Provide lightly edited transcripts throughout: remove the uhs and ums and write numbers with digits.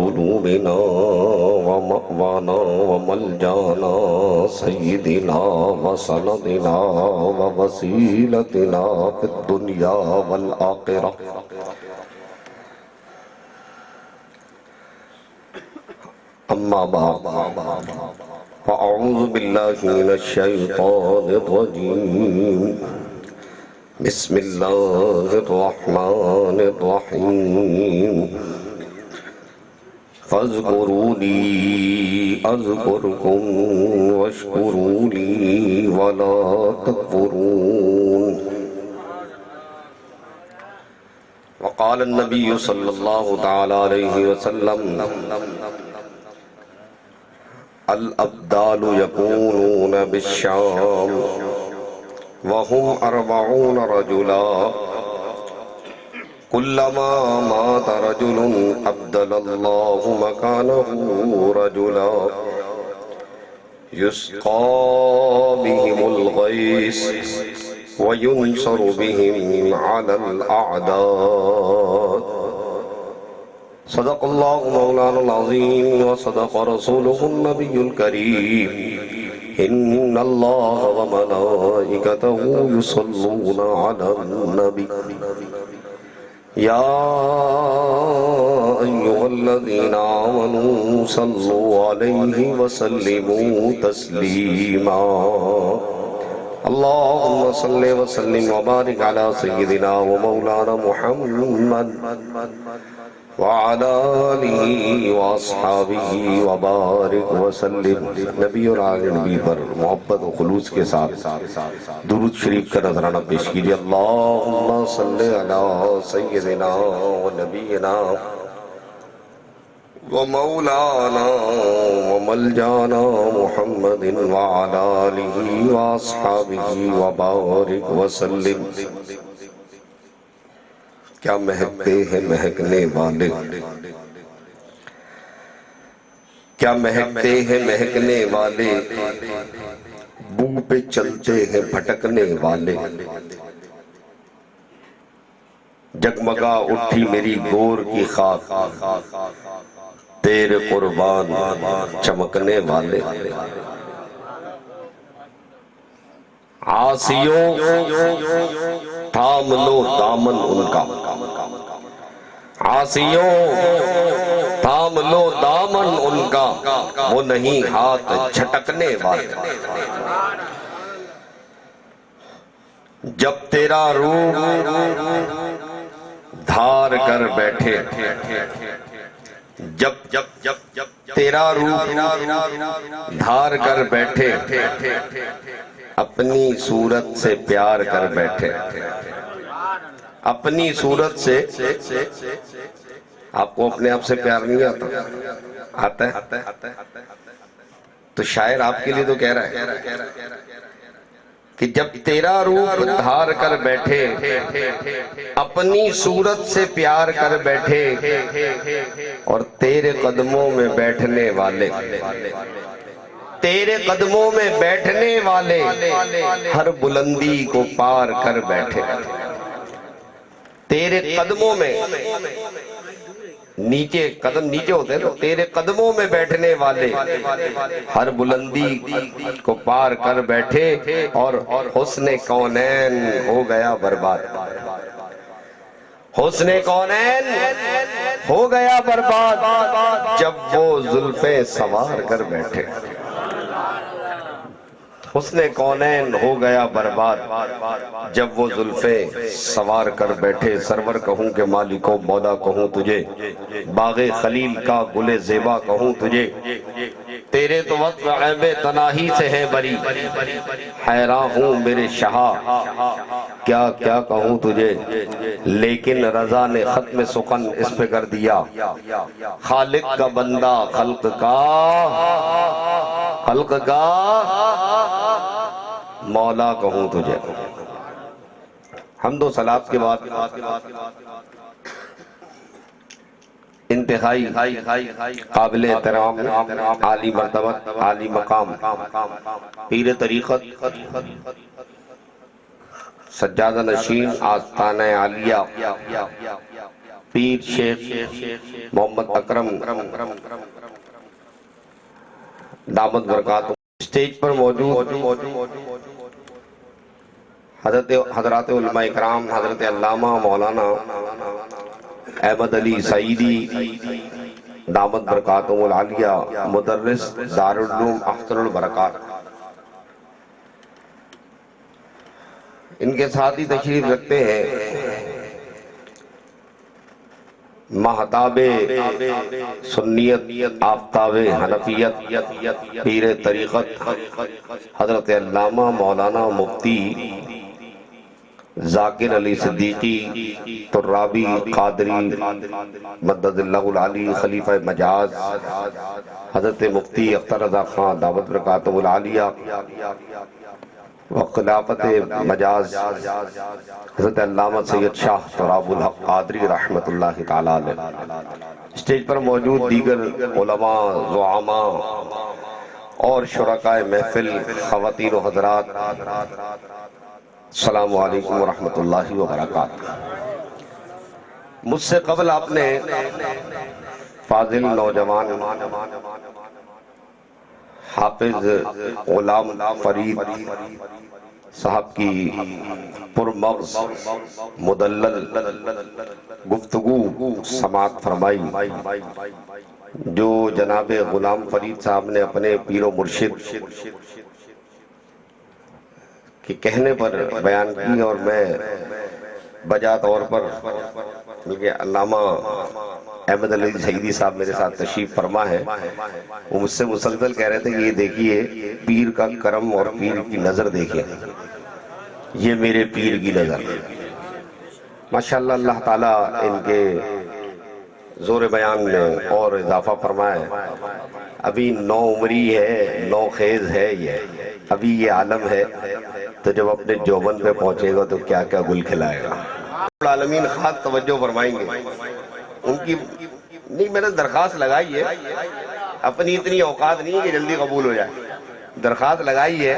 قلوبنا ومأوانا وملجانا سيدنا وسندنا ووسيلتنا في الدنيا والآخرة أما بعد فأعوذ بالله من الشيطان الرجيم بسم الله الرحمن الرحيم فاذكروني أذكركم واشكروا لي ولا تكفرون وقال النبي صلى الله تعالى عليه وسلم الأبدال يكونون بالشام وهم 40 رجلا كلما مات رجل أبدل الله مكانه رجلا يسقى بهم الغيث وينصر بهم على الأعداء صدق الله مولانا العظيم وصدق رسوله النبي الكريم إن الله وملائكته يصلون على النبي يا أيها الذين آمنوا صلوا عليه وسلموا تسليما اللهم صل وسلم وبارك على سيدنا ومولانا محمد وعلى آلہ واصحابہ وبارک وسلم۔ نبی اور آل نبی پر محبت و خلوص کے ساتھ درود شریف کا نذرانہ پیش کیجئے۔ اللہم صلی علی سیدنا و نبینا و مولانا و ملجانا محمد وعلى آلہ واصحابہ وبارک وسلم۔ کیا مہکتے ہیں مہکنے والے، کیا مہکتے ہیں مہکنے والے، بو پہ چلتے ہیں بھٹکنے والے، جگمگا اٹھی میری گور کی خاک، تیرے قربان چمکنے والے، عاصیوں تھام لو دامن ان کا، عاصیوں تھام لو دامن ان کا، وہ نہیں ہاتھ جھٹکنے والے۔ جب تیرا روح دھار کر بیٹھے، جب تیرا روح دھار کر بیٹھے، اپنی صورت سے پیار کر بیٹھے، اپنی صورت سے۔ آپ کو اپنے آپ سے پیار نہیں آتا ہے؟ تو شاعر آپ کے لیے تو کہہ رہا ہے کہ جب تیرا روپ دھار کر بیٹھے، اپنی صورت سے پیار کر بیٹھے، اور تیرے قدموں میں بیٹھنے والے، تیرے قدموں میں بیٹھنے والے ہر بلندی کو پار کر بیٹھے، تیرے قدموں میں، نیچے قدم نیچے ہوتے ہیں تو تیرے قدموں میں بیٹھنے والے ہر بلندی کو پار کر بیٹھے، اور حسن کونین ہو گیا برباد، حسن کونین ہو گیا برباد جب وہ زلفیں سوار کر بیٹھے، حسن کونین ہو گیا برباد جب وہ زلفیں سوار کر بیٹھے۔ سرور کہوں کہ مالک و مولا کہوں تجھے، باغ خلیل کا گل زیبا کہوں تجھے، تیرے تو وقت عیب تناہی سے ہے بری، حیران ہوں میرے شاہ کیا کیا کہوں تجھے، لیکن رضا نے ختم سخن اس پہ کر دیا، خالق کا بندہ خلق کا مولا کہوں تجھے۔ حمد و صلات کے بعد انتہائی قابل احترام عالی مرتبت عالی مقام پیر طریقت سجادہ نشین آستانہ عالیہ پیر شیخ محمد اکرم دامت برکاتہ اسٹیج پر موجود حضرات علماء اکرام، حضرت علامہ مولانا احمد علی سعیدی دامت برکاتہم العالیہ، مدرس دارالعلوم احسن البرکات، ان کے ساتھ ہی تشریف رکھتے ہیں مہتاب سنیت آفتاب حنفیت پیر طریقت حضرت علامہ مولانا مفتی ذاکر علی صدیقی ترابی قادری مدد اللہ العالی، خلیفہ مجاز حضرت مفتی اختر رضا خان دامت برکاتہم العالیہ وخلافت مجاز حضرت علامہ سید شاہ تراب الحق قادری رحمت اللہ تعالی علیہ، اسٹیج پر موجود دیگر علماء، زعماء اور شرکاء محفل، خواتین و حضرات، السلام علیکم ورحمت اللہ وبرکاتہ۔ مجھ سے قبل آپ نے فاضل نوجوان حافظ غلام فرید صاحب کی پرمغز مدلل گفتگو سماعت فرمائی، جو جناب غلام فرید صاحب نے اپنے پیر و مرشد کے کہنے پر بیان کی، اور میں بجا طور پر کیونکہ علامہ احمد علی سعیدی صاحب میرے ساتھ تشریف فرما ہے، وہ مجھ سے مسلسل کہہ رہے تھے کہ یہ دیکھیے پیر کا کرم اور پیر کی نظر دیکھیے، یہ میرے پیر کی نظر۔ ماشاءاللہ اللہ تعالیٰ ان کے زور بیان میں اور اضافہ فرمائے۔ ابھی نو عمری ہے، نو خیز ہے، یہ ابھی یہ عالم ہے، تو جب اپنے جوبن پہ پہنچے گا تو کیا کیا گل کھلائے گا۔ العالمین خاص توجہ فرمائیں گے ان کی، نہیں میں نے درخواست لگائی ہے، اپنی اتنی اوقات نہیں ہے کہ جلدی قبول ہو جائے، درخواست لگائی ہے۔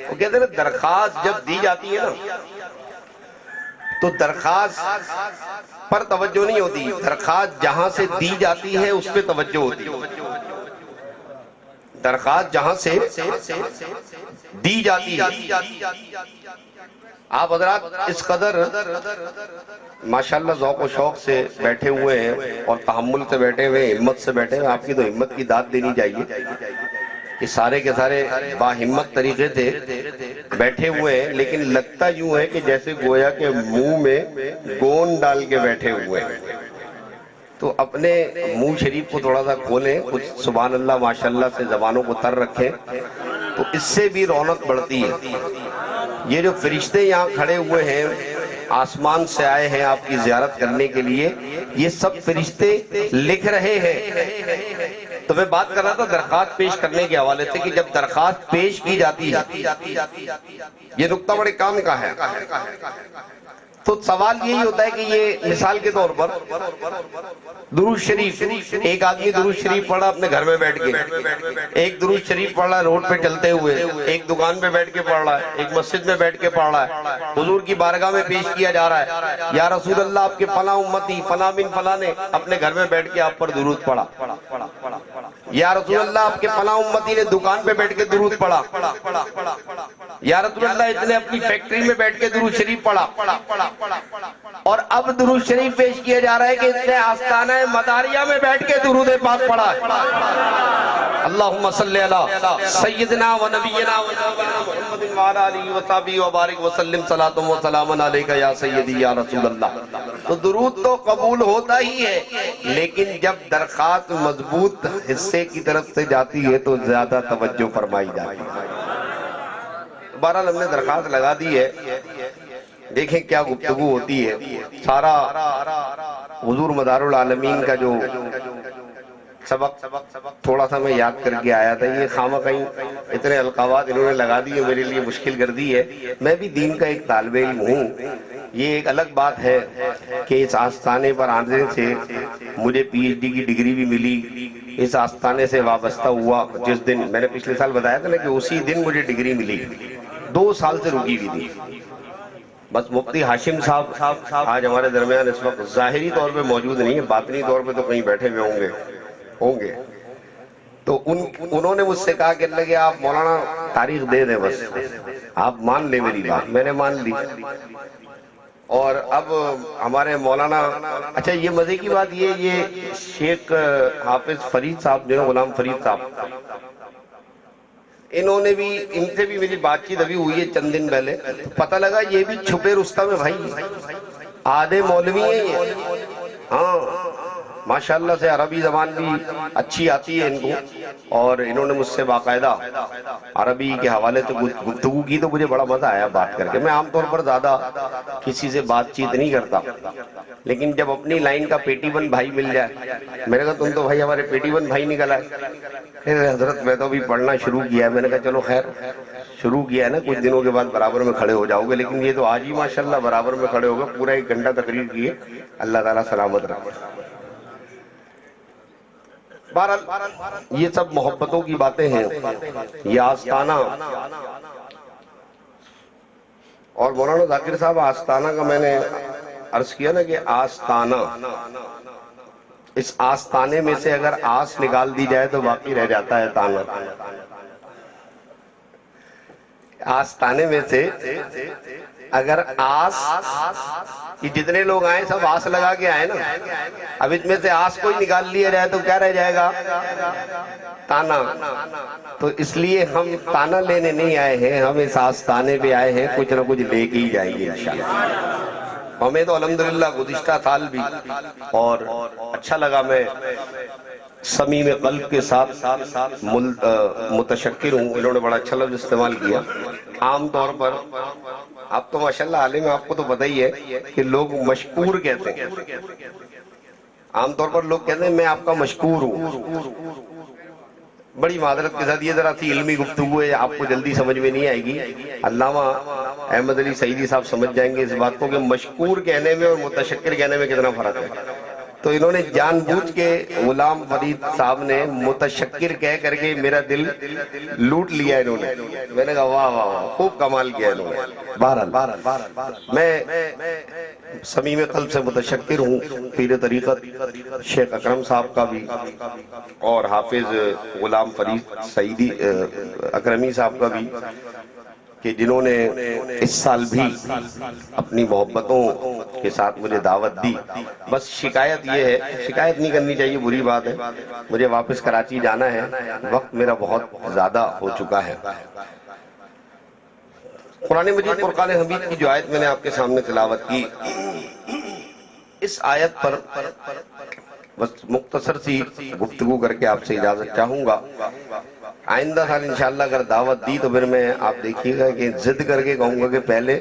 وہ کہتے ہیں درخواست جب دی جاتی ہے نا تو درخواست پر توجہ نہیں ہوتی، درخواست جہاں سے دی جاتی ہے اس پہ توجہ ہوتی ہے۔ درخواست جہاں سے دی جاتی ہے، آپ حضرات اس قدر ماشاءاللہ ذوق و شوق سے بیٹھے ہوئے ہیں اور تحمل سے بیٹھے ہوئے ہیں، ہمت سے بیٹھے ہوئے ہیں، آپ کی تو ہمت کی داد دینی چاہیے کہ سارے کے سارے باہمت طریقے سے بیٹھے ہوئے ہیں، لیکن لگتا یوں ہے کہ جیسے گویا کہ منہ میں گون ڈال کے بیٹھے ہوئے ہیں۔ تو اپنے منہ شریف کو تھوڑا سا کھولیں، کچھ سبحان اللہ ماشاءاللہ سے زبانوں کو تر رکھیں، تو اس سے بھی رونق بڑھتی ہے۔ یہ جو فرشتے یہاں کھڑے ہوئے ہیں، آسمان سے آئے ہیں آپ کی زیارت کرنے کے لیے، یہ سب فرشتے لکھ رہے ہیں۔ تو میں بات کر رہا تھا درخواست پیش کرنے کے حوالے سے کہ جب درخواست پیش کی جاتی ہے، یہ نقطہ بڑے کام کا ہے، تو سوال یہی ہوتا ہے کہ یہ مثال کے طور پر درود شریف، ایک آدمی درود شریف پڑھا اپنے گھر میں بیٹھ کے، ایک درود شریف پڑھ رہا ہے روڈ پہ چلتے ہوئے، ایک دکان پہ بیٹھ کے پڑھ رہا ہے، ایک مسجد میں بیٹھ کے پڑھ رہا ہے، حضور کی بارگاہ میں پیش کیا جا رہا ہے، یا رسول اللہ آپ کے فلاں امتی فلاں بن فلاں نے اپنے گھر میں بیٹھ کے آپ پر درود پڑھا، یا رسول اللہ آپ کے فلاں امتی نے دکان پہ بیٹھ کے درود پڑھا، یا رسول اللہ اتنے اپنی فیکٹری میں بیٹھ کے درود شریف پڑھا، اور اب درود شریف پیش کیا جا رہا ہے کہ اتنے آستانہ مداریہ میں بیٹھ کے درود پاک پڑھا ہے۔ اللہم صلی علی سیدنا و نبینا و نبینا محمد وعلی آلہ و صحبہ و بارک وسلم صلاۃ و سلام علیکہ یا سیدی یا رسول اللہ۔ تو درود تو قبول ہوتا ہی ہے، لیکن جب درخواست مضبوط حصے کی طرف سے جاتی ہے تو زیادہ توجہ فرمائی جاتی ہے۔ بہرحال ہم نے درخواست لگا دی ہے، دیکھیں کیا گفتگو ہوتی ہے۔ سارا حضور مدار العالمین کا جو سبق تھوڑا سا میں یاد کر کے آیا تھا، یہ خامہ کہیں اتنے القابات انہوں نے لگا دی ہے، میرے لیے مشکل کر دی ہے۔ میں بھی دین کا ایک طالب علم ہوں، یہ ایک الگ بات ہے کہ اس آستانے پر آنے سے مجھے پی ایچ ڈی کی ڈگری بھی ملی، اس آستانے سے وابستہ ہوا جس دن میں نے پچھلے سال بتایا تھا نا کہ اسی دن مجھے ڈگری ملی، 2 سال سے رکی ہوئی تھی، بس مفتی ہاشم صاحب آج ہمارے درمیان اس وقت ظاہری طور پہ موجود نہیں ہے، باطنی طور پہ تو کہیں بیٹھے ہوئے ہوں گے۔ تو انہوں نے مجھ سے کہا کہ اللہ کہ آپ مولانا تاریخ دے دیں، بس آپ مان لیں میری بات۔ میں نے مان لی، اور اب ہمارے مولانا، اچھا یہ مزے کی بات یہ شیخ حافظ فرید صاحب جو ہے، غلام فرید صاحب، انہوں نے بھی، ان سے بھی میری بات چیت ابھی ہوئی ہے چند دن پہلے، پتہ لگا یہ بھی چھپے رستم ہے بھائی، آدھے مولوی ہیں یہ، ہاں ماشاءاللہ سے عربی زبان بھی اچھی آتی ہے ان کو، اور انہوں نے مجھ سے باقاعدہ عربی کے حوالے سے گفتگو کی، تو مجھے بڑا مزہ آیا بات کر کے۔ میں عام طور پر زیادہ کسی سے بات چیت نہیں کرتا، لیکن جب اپنی لائن کا پیٹی بن بھائی مل جائے، میں نے کہا تم تو بھائی ہمارے پیٹی بن بھائی نکل آئے۔ پھر حضرت میں تو بھی پڑھنا شروع کیا ہے، میں نے کہا چلو خیر شروع کیا ہے نا، کچھ دنوں کے بعد برابر میں کھڑے ہو جاؤ گے، لیکن یہ تو آج ہی ماشاءاللہ برابر میں کھڑے ہو گئے، پورا 1 گھنٹہ تقریر کی ہے، اللہ تعالیٰ سلامت رکھے۔ بہرحال یہ سب محبتوں کی باتیں ہیں، یہ آستانہ، اور مولانا ذاکر صاحب آستانہ کا میں نے عرض کیا نا کہ آستانہ، اس آستانے میں سے اگر آس نکال دی جائے تو باقی رہ جاتا ہے تانا۔ آستانے میں سے اگر آس، کہ جتنے لوگ آئیں سب آس لگا کے آئے نا، اب اس میں سے آس کوئی نکال لیا جائے تو کیا رہ جائے گا؟ تانا۔ تو اس لیے ہم تانا لینے نہیں آئے ہیں، ہم اس آستانے پہ آئے ہیں، کچھ نہ کچھ لے کے ہی جائیں گے انشاءاللہ۔ ہمیں تو الحمدللہ گزشتہ سال بھی اور اچھا لگا، میں صمیم قلب کے ساتھ متشکر ہوں، انہوں نے بڑا اچھا لفظ استعمال کیا۔ عام طور پر آپ تو ماشاءاللہ عالم ہیں، آپ کو تو پتہ ہی ہے کہ لوگ مشکور کہتے ہیں، عام طور پر لوگ کہتے ہیں میں آپ کا مشکور ہوں۔ بڑی معذرت کے ساتھ یہ ذرا سی علمی گفتگو ہے، آپ کو جلدی سمجھ میں نہیں آئے گی، علامہ احمد علی سعیدی صاحب سمجھ جائیں گے اس بات کو کہ مشکور کہنے میں اور متشکر کہنے میں کتنا فرق ہے۔ تو انہوں نے جان بوجھ کے غلام فرید صاحب نے متشکر کہہ کر کے میرا دل لوٹ لیا انہوں نے، میں نے کہا واہ واہ واہ، خوب کمال کیا انہوں نے۔ بہرحال میں صمیم قلب سے متشکر ہوں پیر طریقت شیخ اکرم صاحب کا بھی، اور حافظ غلام فرید سعیدی اکرمی صاحب کا بھی، کہ جنہوں نے اس سال بھی اپنی محبتوں کے ساتھ مجھے دعوت دی۔ بس شکایت یہ ہے، شکایت نہیں کرنی چاہیے، بری بات ہے، مجھے واپس کراچی جانا ہے، وقت میرا بہت زیادہ ہو چکا ہے۔ قرآن مجید فرقان حمید کی جو آیت میں نے آپ کے سامنے تلاوت کی، اس آیت پر بس مختصر سی گفتگو کر کے آپ سے اجازت چاہوں گا۔ آئندہ سال انشاءاللہ اگر دعوت دی تو پھر میں، آپ دیکھیے گا کہ ضد کر کے کہوں گا کہ پہلے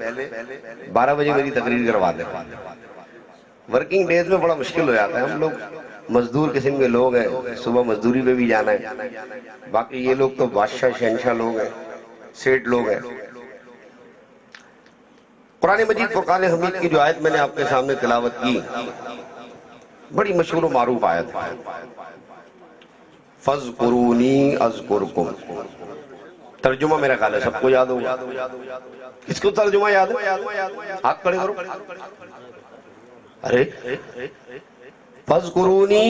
12 بجے میری تقریر کروا دیں۔ ورکنگ ڈیز میں بڑا مشکل ہو جاتا ہے، ہم لوگ مزدور قسم کے لوگ ہیں، صبح مزدوری پہ بھی جانا ہے، باقی یہ لوگ تو بادشاہ شہنشاہ لوگ ہیں، سیٹ لوگ ہیں۔ قرآن مجید فرقان حمید کی جو آیت میں نے آپ کے سامنے تلاوت کی، بڑی مشہور و معروف آیت ہے، فَاذْكُرُونِي أَذْكُرْكُمْ۔ ترجمہ میرا خیال ہے سب کو یاد ہوگا، کس کو ترجمہ یاد ہے؟ ہاتھ کھڑے کرو۔ ارے فَاذْكُرُونِي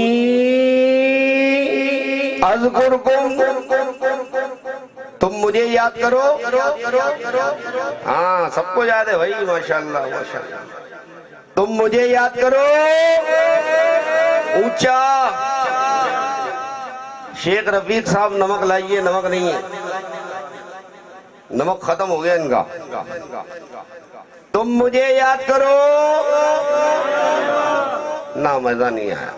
أَذْكُرْكُمْ، تم مجھے یاد کرو۔ ہاں سب کو یاد ہے بھائی، ماشاءاللہ ماشاءاللہ، تم مجھے یاد کرو۔ اونچا شیخ رفیق صاحب نمک لائیے، نمک نہیں ہے، نمک ختم ہو گیا ان کا۔ تم مجھے یاد کرو، نہ مزہ نہیں آیا۔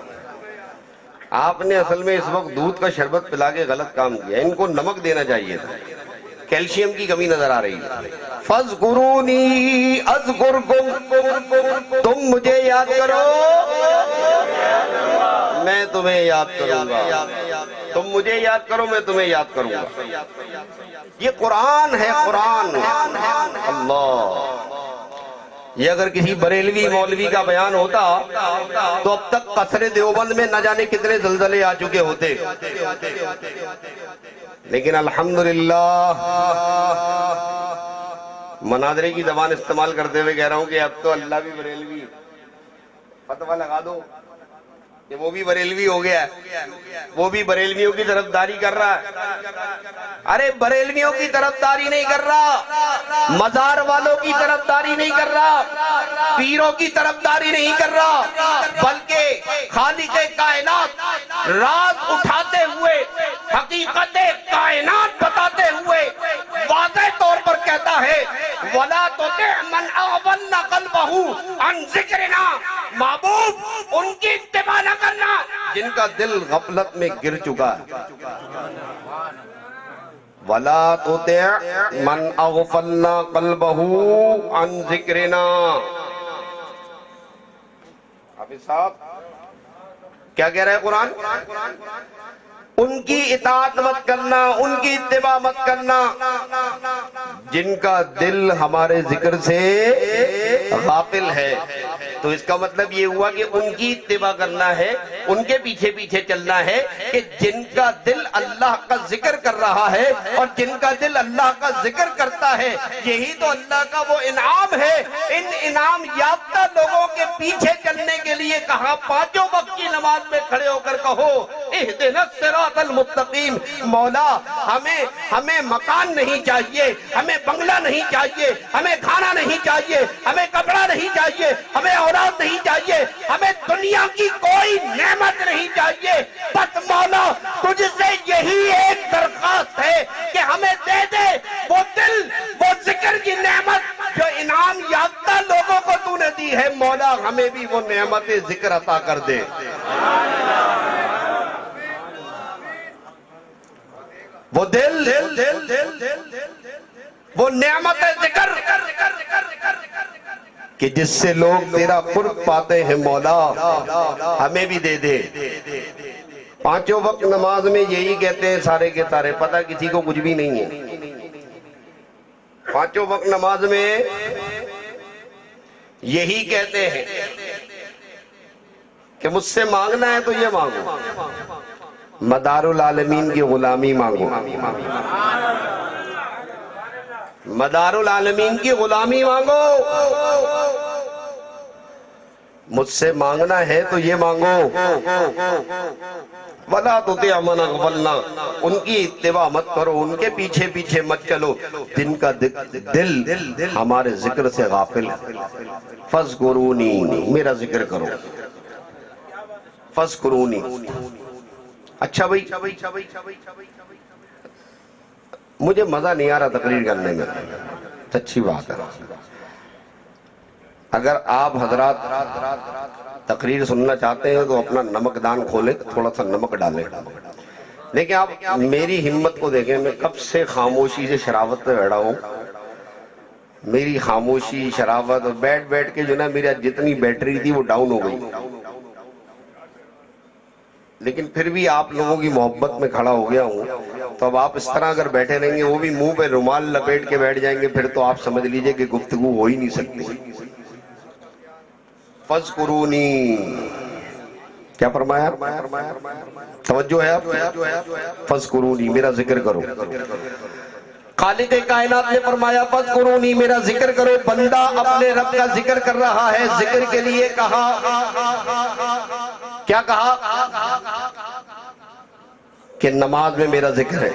آپ نے اصل میں اس وقت دودھ کا شربت پلا کے غلط کام کیا، ان کو نمک دینا چاہیے تھا، کیلشیم کی کمی نظر آ رہی ہے۔ فَاذْكُرُونِي أَذْكُرْكُمْ، تم مجھے یاد کرو میں تمہیں یاد کروں گا، تم مجھے یاد کرو میں تمہیں یاد کروں گا۔ یہ قرآن ہے، قرآن اللہ۔ یہ اگر کسی بریلوی مولوی کا بیان ہوتا تو اب تک قصر دیوبند میں نہ جانے کتنے زلزلے آ چکے ہوتے، لیکن الحمدللہ مناظرے کی زبان استعمال کرتے ہوئے کہہ رہا ہوں کہ اب تو اللہ بھی بریلوی ہے، فتویٰ لگا دو کہ وہ بھی بریلوی ہو گیا ہے، وہ بھی بریلویوں کی طرفداری کر رہا ہے۔ ارے بریلویوں کی طرفداری نہیں کر رہا، مزار والوں کی طرفداری نہیں کر رہا، پیروں کی طرفداری نہیں کر رہا، بلکہ خالق کائنات رات اٹھاتے ہوئے حقیقت کائنات بتاتے ہوئے واضح طور پر کہتا ہے وَلَا تُطِعْ مَنْ أَغْفَلْنَا قَلْبَهُ عَنْ ذِكْرِنَا، محبوب ان کی اتباع نہ کرنا جن کا دل غفلت میں گر چکا ہے۔ وَلَا تُطِعْ مَنْ أَغْفَلْنَا قَلْبَهُ عَنْ ذِكْرِنَا۔ حافظ صاحب کیا کہہ رہا ہے قرآن؟ ان کی اطاعت مت کرنا، ان کی اتباع مت کرنا جن کا دل ہمارے ذکر سے غافل ہے۔ تو اس کا مطلب یہ ہوا کہ ان کی اتباع کرنا ہے، ان کے پیچھے پیچھے چلنا ہے کہ جن کا دل اللہ کا ذکر کر رہا ہے اور جن کا دل اللہ کا ذکر کرتا ہے، یہی تو اللہ کا وہ انعام ہے۔ ان انعام یافتہ لوگوں کے پیچھے چلنے کے لیے کہا پانچوں وقت کی نماز میں کھڑے ہو کر کہو اہدنا الصراط المستقیم۔ مولا ہمیں مکان نہیں چاہیے، ہمیں بنگلہ نہیں چاہیے، ہمیں کھانا نہیں چاہیے، ہمیں کپڑا نہیں چاہیے، ہمیں اولاد نہیں چاہیے، ہمیں دنیا کی کوئی نعمت نہیں چاہیے، بس مولا تجھ سے یہی ایک درخواست ہے کہ ہمیں دے دے وہ دل، وہ ذکر کی نعمت جو انعام یافتہ لوگوں کو تو نے دی ہے۔ مولا ہمیں بھی وہ نعمت ذکر عطا کر دے۔ وہ دل، وہ نعمت ذکر کہ جس سے لوگ تیرا قرب پاتے ہیں، مولا ہمیں بھی دے دے۔ پانچوں وقت نماز میں یہی کہتے ہیں سارے کے سارے، پتہ کسی کو کچھ بھی نہیں ہے۔ پانچوں وقت نماز میں یہی کہتے ہیں کہ مجھ سے مانگنا ہے تو یہ مانگو، مدار العالمین کی غلامی مانگو، مدار العالمین کی غلامی مانگو، مجھ سے مانگنا ہے تو یہ مانگو۔ وَلَا تُطِعْ مَنْ أَغْفَلْنَا، ان کی اتباع مت کرو، ان کے پیچھے پیچھے مت چلو جن کا دل ہمارے ذکر سے غافل ہے۔ فَاذْكُرُونِي، میرا ذکر کرو، فَاذْكُرُونِي۔ اچھا بھئی، مجھے مزہ نہیں آ رہا تقریر کرنے میں، اچھی بات ہے۔ اگر آپ حضرات تقریر سننا چاہتے ہیں تو اپنا نمک دان کھولیں، تھوڑا سا نمک ڈالیں۔ لیکن آپ میری ہمت کو دیکھیں، میں کب سے خاموشی سے شراوت پہ بیٹھا ہوں، میری خاموشی شراوت بیٹھ بیٹھ کے جو نا میری جتنی بیٹری تھی وہ ڈاؤن ہو گئی، لیکن پھر بھی آپ لوگوں کی محبت میں کھڑا ہو گیا ہوں۔ تو اب آپ اس طرح اگر بیٹھے رہیں گے، وہ بھی منہ پہ رومال لپیٹ کے بیٹھ جائیں گے، پھر تو آپ سمجھ لیجئے کہ گفتگو ہو ہی نہیں سکتی۔ فَاذْكُرُونِي، کیا فرمایا؟ توجہ ہے آپ؟ فَاذْكُرُونِی، میرا ذکر کرو۔ خالق کائنات نے فرمایا فَاذْكُرُونِی، میرا ذکر کرو۔ بندہ اپنے رب کا ذکر کر رہا ہے، ذکر کے لیے کہا، کیا کہا؟ کہ نماز میں میرا ذکر ہے،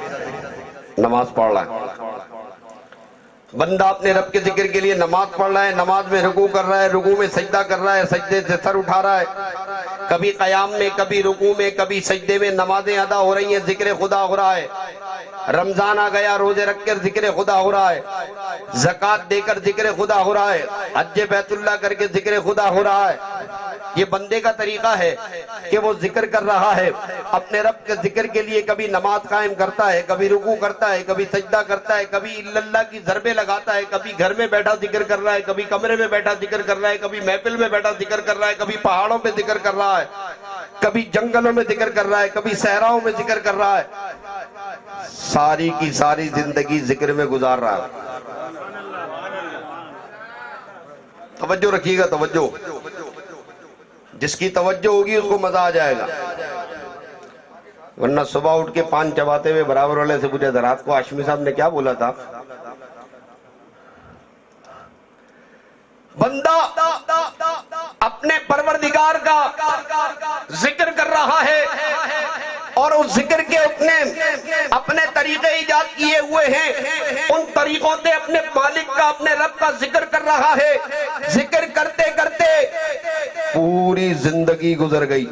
نماز پڑھ رہا ہے بندہ اپنے رب کے ذکر کے لیے، نماز پڑھ رہا ہے، نماز میں رکوع کر رہا ہے، رکوع میں سجدہ کر رہا ہے، سجدے سے سر اٹھا رہا ہے، کبھی قیام میں، کبھی رکوع میں، کبھی سجدے میں نمازیں ادا ہو رہی ہیں، ذکر خدا ہو رہا ہے۔ رمضان آ گیا، روزے رکھ کر ذکر خدا ہو رہا ہے، زکوٰۃ دے کر ذکر خدا ہو رہا ہے، حج بیت اللہ کر کے ذکر خدا ہو رہا ہے۔ یہ بندے کا طریقہ ہے کہ وہ ذکر کر رہا ہے اپنے رب کے ذکر کے لیے، کبھی نماز قائم کرتا ہے، کبھی رکوع کرتا ہے، کبھی سجدہ کرتا ہے، کبھی اللہ کی ضربیں لگاتا ہے، کبھی گھر میں بیٹھا ذکر کر رہا ہے، کبھی کمرے میں بیٹھا ذکر کر رہا ہے، کبھی محفل میں بیٹھا ذکر کر رہا ہے، کبھی پہاڑوں پہ ذکر کر رہا ہے، کبھی جنگلوں میں ذکر کر رہا ہے، کبھی صحراؤں میں ذکر کر رہا ہے۔ ساری کی ساری زندگی ذکر میں گزار رہا ہے۔ توجہ رکھیے گا، توجہ، جس کی توجہ ہوگی اس کو مزہ آ جائے گا، ورنہ صبح اٹھ کے پان چباتے ہوئے برابر والے سے پوچھا تھا رات کو ہاشمی صاحب نے کیا بولا تھا؟ بندہ اپنے پروردگار کا ذکر کر رہا ہے اور اس ذکر کے اپنے طریقے ایجاد کیے ہوئے ہیں، ان طریقوں سے اپنے مالک کا، اپنے رب کا ذکر کر رہا ہے، ذکر کرتے کرتے پوری زندگی گزر گئی۔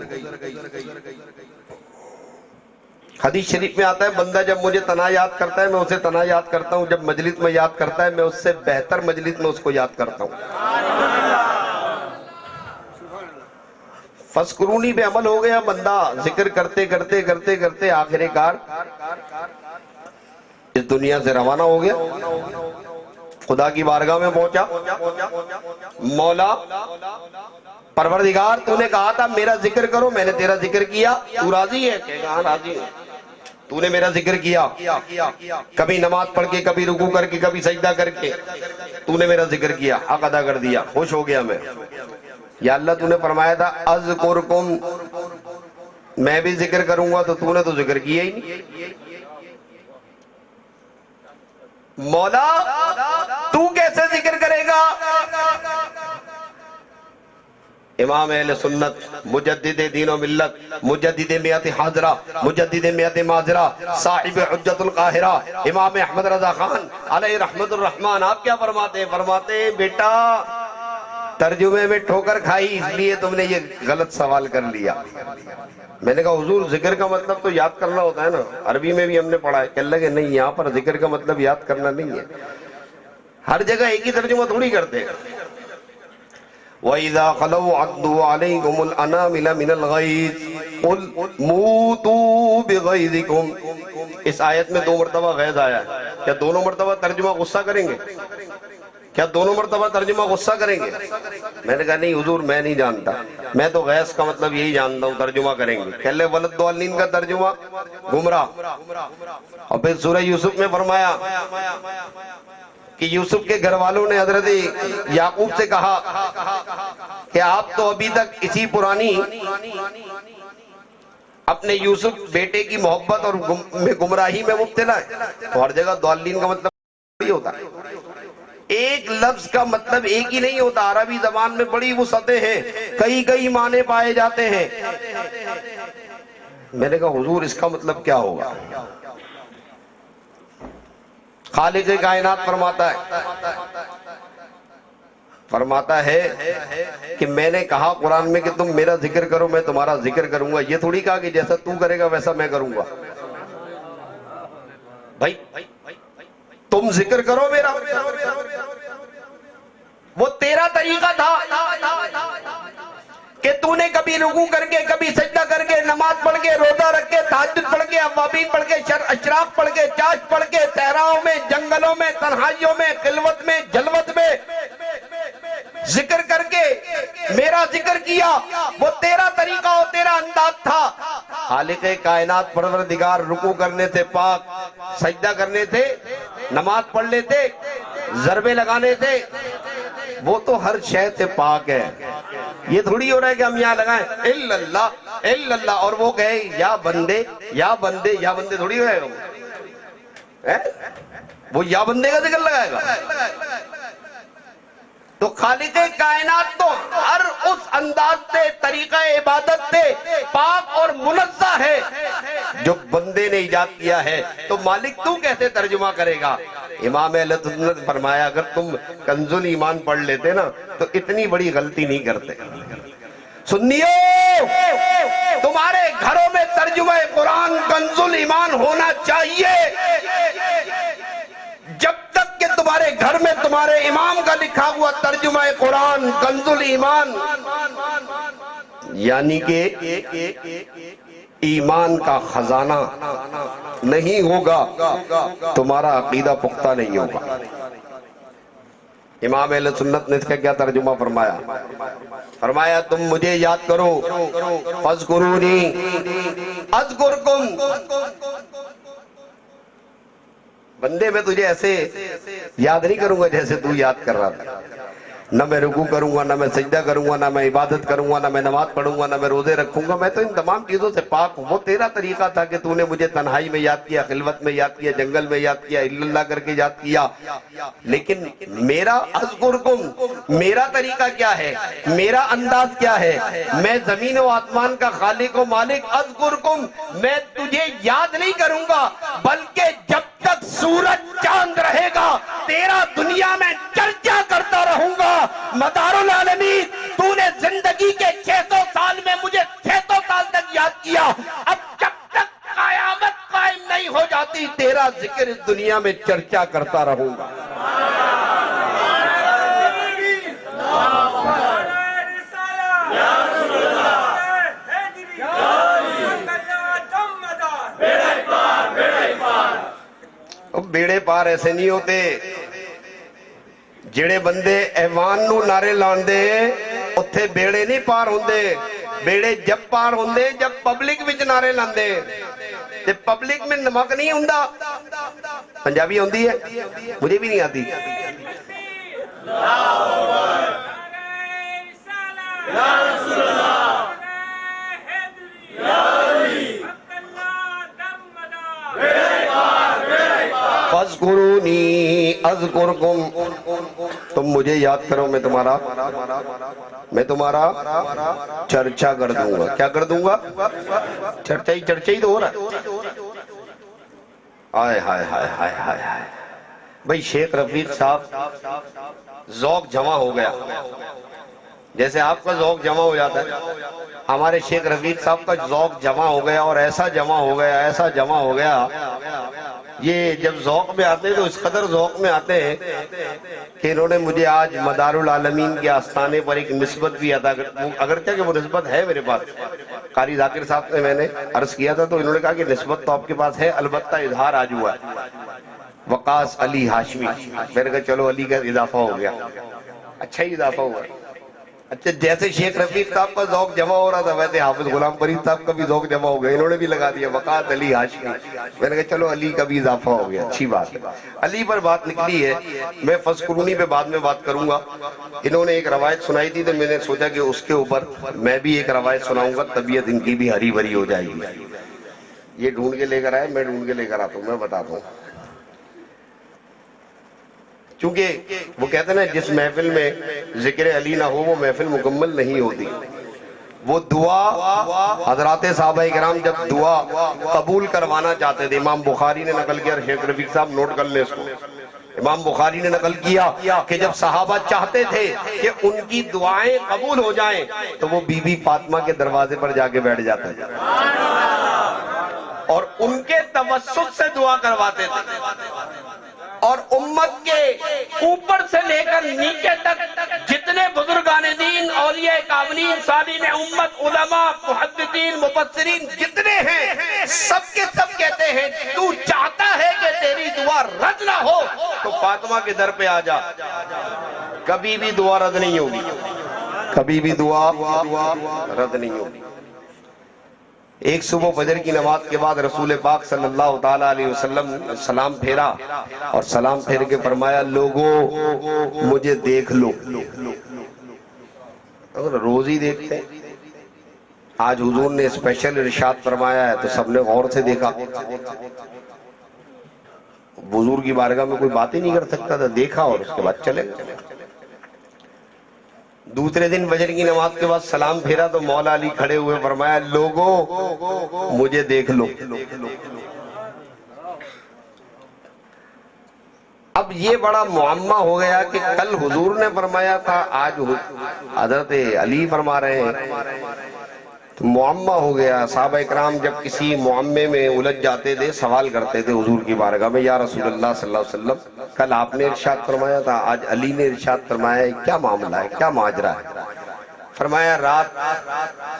حدیث شریف میں آتا ہے بندہ جب مجھے تنہا یاد کرتا ہے میں اسے تنہا یاد کرتا ہوں، جب مجلس میں یاد کرتا ہے میں اس سے بہتر مجلس میں اس کو یاد کرتا ہوں۔ فَاذْكُرُونِی پہ عمل ہو گیا، بندہ ذکر کرتے کرتے کرتے کرتے آخر کار اس دنیا سے روانہ ہو گیا، خدا کی بارگاہ میں پہنچا۔ مولا پروردگار تو نے کہا تھا میرا ذکر کرو، میں نے تیرا ذکر کیا، تو راضی ہے؟ کہ ہاں راضی ہے، تو نے میرا ذکر کیا، کبھی نماز پڑھ کے، کبھی رکوع کر کے، کبھی سجدہ کر کے تو نے میرا ذکر کیا، حق ادا کر دیا، خوش ہو گیا میں۔ یا اللہ تو نے فرمایا تھا اذکرکم، میں بھی ذکر کروں گا، تو نے تو ذکر کیا ہی نہیں۔ مولا تو کیسے ذکر کرے گا؟ امام اہل سنت، مجدد دین و ملت، مجدد میت حاضرہ، مجدد میت معذرہ، صاحب حجت القاہرہ، امام احمد رضا خان علیہ رحمت الرحمن، آپ کیا فرماتے ہیں؟ فرماتے ہیں بیٹا ترجمے میں ٹھوکر کھائی اس لیے تم نے یہ غلط سوال کر لیا۔ میں نے کہا حضور ذکر کا مطلب تو یاد کرنا ہوتا ہے نا، عربی میں بھی ہم نے پڑھا ہے۔ کہنے لگے نہیں، یہاں پر ذکر کا مطلب یاد کرنا نہیں ہے، ہر جگہ ایک ہی ترجمہ تھوڑی کرتے ہیں۔ وَإِذَا خَلَوْا عَدُّوا عَلَيْكُمُ الْأَنَامِلَ مِنَ الْغَيْظِ قُلْ مُوتُوا بِغَيْظِكُمْ۔ اس آیت میں 2 مرتبہ غیظ آیا ہے، کیا دونوں مرتبہ ترجمہ غصہ کریں گے؟ کیا دونوں مرتبہ ترجمہ غصہ کریں گے؟ میں نے کہا نہیں حضور میں نہیں جانتا، میں تو غیظ کا مطلب یہی جانتا ہوں، ترجمہ کریں گے۔ کہہ لے ولدالین کا ترجمہ گمراہ۔ اور پھر سورہ یوسف میں فرمایا کہ یوسف کے گھر والوں نے حضرت یعقوب سے کہا کہ آپ تو ابھی تک اسی پرانی اپنے یوسف بیٹے کی محبت اور گمراہی میں مبتلا ہے۔ تو ہر جگہ ضالین کا مطلب نہیں ہوتا، ایک لفظ کا مطلب ایک ہی نہیں ہوتا، عربی زبان میں بڑی وسعتیں ہیں، کئی کئی معنی پائے جاتے ہیں۔ میں نے کہا حضور اس کا مطلب کیا ہوگا؟ خالق کائنات فرماتا ہے کہ میں نے کہا قرآن میں کہ تم میرا ذکر کرو میں تمہارا ذکر کروں گا، یہ تھوڑی کہا کہ جیسا تو کرے گا ویسا میں کروں گا۔ بھائی تم ذکر کرو میرا، وہ تیرا طریقہ تھا کہ تو نے کبھی رکوع کر کے، کبھی سجدہ کر کے، نماز پڑھ کے، روزہ رکھ کے، تہجد پڑھ کے، اوابین پڑھ کے، اشراق پڑھ کے، چاش پڑھ کے، صحراؤں میں، جنگلوں میں، تنہائیوں میں، خلوت میں، جلوت میں ذکر کر کے میرا ذکر کیا، وہ تیرا طریقہ اور تیرا انداز تھا۔ خالق کائنات پروردگار رکوع کرنے سے پاک، سجدہ کرنے سے، نماز پڑھنے سے، ضربے لگانے سے، وہ تو ہر شے سے پاک ہے۔ یہ تھوڑی ہو رہا ہے کہ ہم یہاں لگائیں الا اللہ الا اللہ اور وہ کہے یا بندے یا بندے یا بندے، تھوڑی ہوئے گا وہ یا بندے کا ذکر لگائے گا۔ تو خالق کائنات تو ہر اس انداز سے، طریقہ عبادت سے پاک اور منزہ ہے جو بندے نے ایجاد کیا ہے، تو مالک تو کیسے ترجمہ کرے گا؟ امام اہل سنت فرمایا اگر تم کنز الایمان پڑھ لیتے نا تو اتنی بڑی غلطی نہیں کرتے۔ سنیو تمہارے گھروں میں ترجمہ قرآن کنز الایمان ہونا چاہیے، جب تک کہ تمہارے گھر میں تمہارے امام کا لکھا ہوا ترجمہ قرآن کنز الایمان یعنی کہ ایمان کا خزانہ نہیں ہوگا، تمہارا عقیدہ پختہ نہیں ہوگا۔ امام اہل سنت نے اس کا کیا ترجمہ فرمایا؟ فرمایا تم مجھے یاد کرو، فاذکرونی اذکرکم، بندے میں تجھے ایسے یاد نہیں کروں گا جیسے تو یاد کر رہا تھا۔ نہ میں رکوع کروں گا، نہ میں سجدہ کروں گا، نہ میں عبادت کروں گا، نہ میں نماز پڑھوں گا، نہ میں روزے رکھوں گا، میں تو ان تمام چیزوں سے پاک ہوں۔ وہ تیرا طریقہ تھا کہ تو نے مجھے تنہائی میں یاد کیا، خلوت میں یاد کیا، جنگل میں یاد کیا، الا اللہ کر کے یاد کیا، لیکن میرا اذکرکم، میرا طریقہ کیا ہے، میرا انداز کیا ہے؟ میں زمین و آسمان کا خالق و مالک، اذکرکم، میں تجھے یاد نہیں کروں گا، بلکہ جب تک سورج چاند رہے گا تیرا دنیا میں چرچا کرتا رہوں گا۔ مدار العالمین، تو نے زندگی کے 600 سال میں مجھے 600 سال تک یاد کیا، اب جب تک قیامت قائم نہیں ہو جاتی تیرا ذکر اس دنیا میں چرچا کرتا رہوں گا۔ بیڑے پار ایسے نہیں ہوتے جڑے بندے ایوان نو نعرے لاندے اتھے بیڑے نہیں پار ہوندے، بیڑے جب پار ہوندے جب پبلک وچ نعرے لاندے، تے پبلک میں نمک نہیں ہوندا۔ پنجابی ہوندی ہے، مجھے بھی نہیں آتی۔ فَاذْكُرُونِي أَذْكُرْكُمْ، تم مجھے یاد کرو، میں تمہارا چرچا کر دوں گا۔ کیا کر دوں گا؟ چرچا ہی تو ہو رہا ہے۔ آئے ہائے ہائے ہائے ہائے ہائے بھئی، شیخ رفیق صاحب ذوق جمع ہو گیا، جیسے آپ کا ذوق جمع ہو جاتا ہے، ہمارے شیخ رفیق صاحب کا ذوق جمع ہو گیا، اور ایسا جمع ہو گیا، ایسا جمع ہو گیا۔ یہ جب ذوق میں آتے ہیں تو اس قدر ذوق میں آتے ہیں کہ انہوں نے مجھے آج مدار العالمین کے آستانے پر ایک نسبت بھی عطا کر، اگرچہ کہ وہ نسبت ہے میرے پاس، قاری ذاکر صاحب سے میں نے عرض کیا تھا تو انہوں نے کہا کہ نسبت تو آپ کے پاس ہے، البتہ اظہار آج ہوا ہے، وقاص علی ہاشمی۔ میں نے کہا چلو علی کا اضافہ ہو گیا، اچھا ہی اضافہ ہوا۔ اچھا، جیسے شیخ رفیق صاحب کا ذوق جمع ہو رہا تھا ویسے حافظ غلام فرید صاحب کا بھی ذوق جمع ہو گیا، انہوں نے بھی لگا دیا وقاص علی ہاشمی۔ میں نے کہا چلو علی کا بھی اضافہ ہو گیا، اچھی بات ہے۔ علی پر بات نکلی ہے، میں فذکرونی پہ بعد میں بات کروں گا۔ انہوں نے ایک روایت سنائی تھی تو میں نے سوچا کہ اس کے اوپر میں بھی ایک روایت سناؤں گا، طبیعت ان کی بھی ہری بھری ہو جائے گی۔ یہ ڈھونڈ کے لے کر آئے، میں ڈھونڈ کے لے کر آتا ہوں، میں بتاتا ہوں۔ چونکہ وہ کہتے ہیں نا جس محفل میں ذکر علی نہ ہو وہ محفل مکمل نہیں ہوتی۔ وہ دعا حضرات صحابہ کرام جب دعا قبول کروانا چاہتے تھے، امام بخاری نے نقل کیا، شیخ رفیق صاحب نوٹ کر لیں اس کو، امام بخاری نے نقل کیا کہ جب صحابہ چاہتے تھے کہ ان کی دعائیں قبول ہو جائیں تو وہ بی بی فاطمہ کے دروازے پر جا کے بیٹھ جاتے تھے اور ان کے توسط سے دعا کرواتے تھے، اور امت کے اوپر سے لے کر نیچے تک جتنے بزرگان دین، اولیاء کاملین، صالحین امت، علماء، محدثین، مفسرین جتنے ہیں، سب کے سب کہتے ہیں تو چاہتا ہے کہ تیری دعا رد نہ ہو تو فاطمہ کے در پہ آ جا، کبھی بھی دعا رد نہیں ہوگی، کبھی بھی دعا رد نہیں ہوگی۔ ایک صبح فجر کی نماز کے بعد رسول پاک صلی اللہ تعالیٰ علیہ وسلم سلام پھیرا اور سلام پھیر کے فرمایا لوگوں مجھے دیکھ لو۔ اگر روز ہی دیکھتے ہیں، آج حضور نے اسپیشل ارشاد فرمایا ہے تو سب نے غور سے دیکھا۔ حضور کی بارگاہ میں کوئی بات ہی نہیں کر سکتا تھا، دیکھا اور اس کے بعد چلے گئے۔ دوسرے دن فجر کی نماز کے بعد سلام پھیرا تو مولا علی کھڑے ہوئے، فرمایا لوگوں مجھے دیکھ لو۔ اب یہ بڑا معمہ ہو گیا کہ کل حضور نے فرمایا تھا، آج حضرت علی فرما رہے ہیں، تو معمہ ہو گیا۔ صحابہ اکرام جب کسی معمے میں الجھ جاتے تھے سوال کرتے تھے حضور کی بارگاہ میں، یا رسول اللہ صلی اللہ علیہ وسلم کل آپ نے ارشاد فرمایا تھا، آج علی نے ارشاد فرمایا ہے، کیا معاملہ ہے، کیا ماجرا ہے؟ فرمایا رات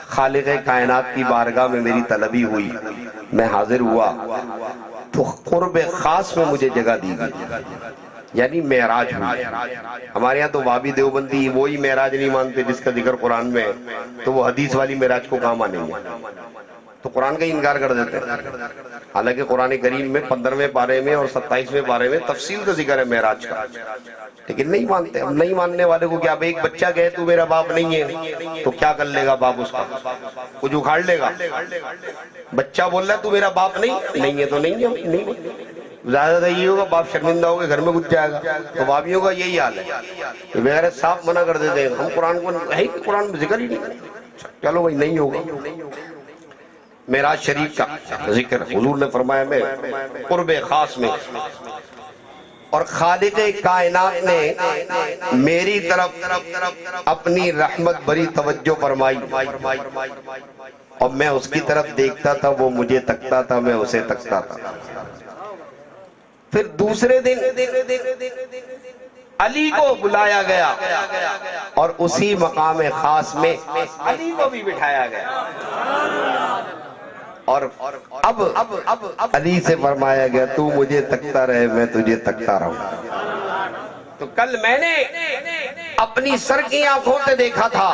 خالق کائنات کی بارگاہ میں میری طلبی ہوئی، میں حاضر ہوا تو قرب خاص میں مجھے جگہ دی گئی، یعنی معراج ہوئی۔ ہمارے یہاں تو وابی دیوبندی وہی معراج نہیں مانتے جس کا ذکر قرآن میں ہے، تو وہ حدیث والی معراج کو کہاں مانیں گے؟ تو قرآن کا انکار کر دیتے ہیں. حالانکہ قرآن کریم میں 15ویں پارے میں اور 27ویں پارے میں تفصیل کا ذکر ہے معراج کا، لیکن نہیں مانتے. ہم نہیں ماننے والے کو کیا، اب ایک بچہ کہے تو میرا باپ نہیں ہے تو کیا کر لے گا باپ اس کا؟ کچھ اکھاڑ لے گا. بچہ بول رہا ہے تو میرا باپ نہیں ہے تو نہیں ہے. زیادہ یہ ہوگا باپ شرمندہ ہوگا گھر میں گھس جائے گا. تو باپیوں کا یہی حال ہے کہ بغیر صاف منع کر دیتے ہیں. ہم قرآن کو ہے کہ قرآن میں ذکر ہی نہیں، چلو بھائی نہیں ہوگا. معراج شریف کا ذکر حضور نے فرمایا میں قرب خاص میں، اور خالق کائنات نے میری طرف اپنی رحمت بری توجہ فرمائی اور میں اس کی طرف دیکھتا تھا، وہ مجھے تکتا تھا، میں اسے تکتا تھا. پھر دوسرے دن علی کو بلایا گیا اور اسی مقام خاص میں علی کو بھی بٹھایا گیا، اور اب علی سے فرمایا گیا تو مجھے تکتا رہے میں تجھے تکتا رہوں. تو کل میں نے اپنی سر کی آنکھوں سے دیکھا تھا،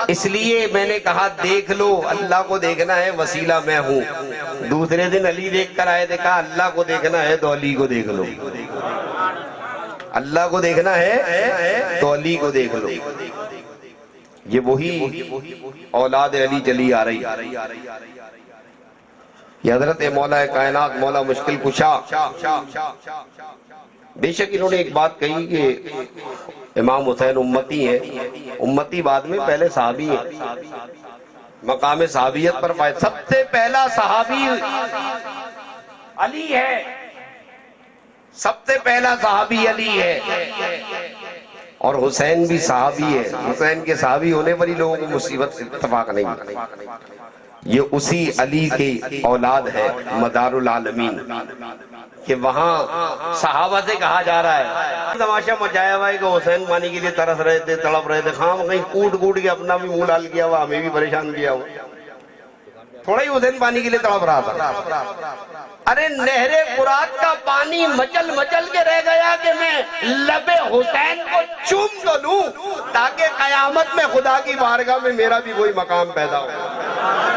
اس لیے میں نے کہا دیکھ لو، اللہ کو دیکھنا ہے وسیلہ میں ہوں. دوسرے دن علی دیکھ کر آئے، دیکھا اللہ کو دیکھنا ہے تو علی کو دیکھ لو. اللہ کو دیکھنا ہے تو علی کو دیکھ لو. یہ وہی اولاد علی چلی آ رہی. یہ حضرت مولا کائنات مولا مشکل کشا، بے شک انہوں نے ایک بات کہی کہ امام حسین امتی ہیں. امتی بعد میں پہلے صحابی ہیں، مقام صحابیت پر فائد. سب سے پہلا صحابی علی ہے، سب سے پہلا صحابی علی ہے، اور حسین بھی صحابی ہے. حسین کے صحابی ہونے پر ہی لوگوں کو مصیبت سے اتفاق نہیں. یہ اسی علی کی اولاد ہے مدار العالمین، کہ وہاں صحابہ سے کہا جا رہا ہے تماشا مچایا ہوا ہے کہ حسین پانی کے لیے ترس رہے تھے، تڑپ رہے تھے، خام کہیں کوٹ کے اپنا بھی منہ لال کیا ہوا، ہمیں بھی پریشان کیا ہوا. تھوڑا ہی حسین پانی کے لیے تڑپ رہا تھا. ارے نہر فرات کا پانی مچل مچل کے رہ گیا کہ میں لب حسین کو چوم تو لوں تاکہ قیامت میں خدا کی بارگاہ میں میرا بھی کوئی مقام پیدا ہو.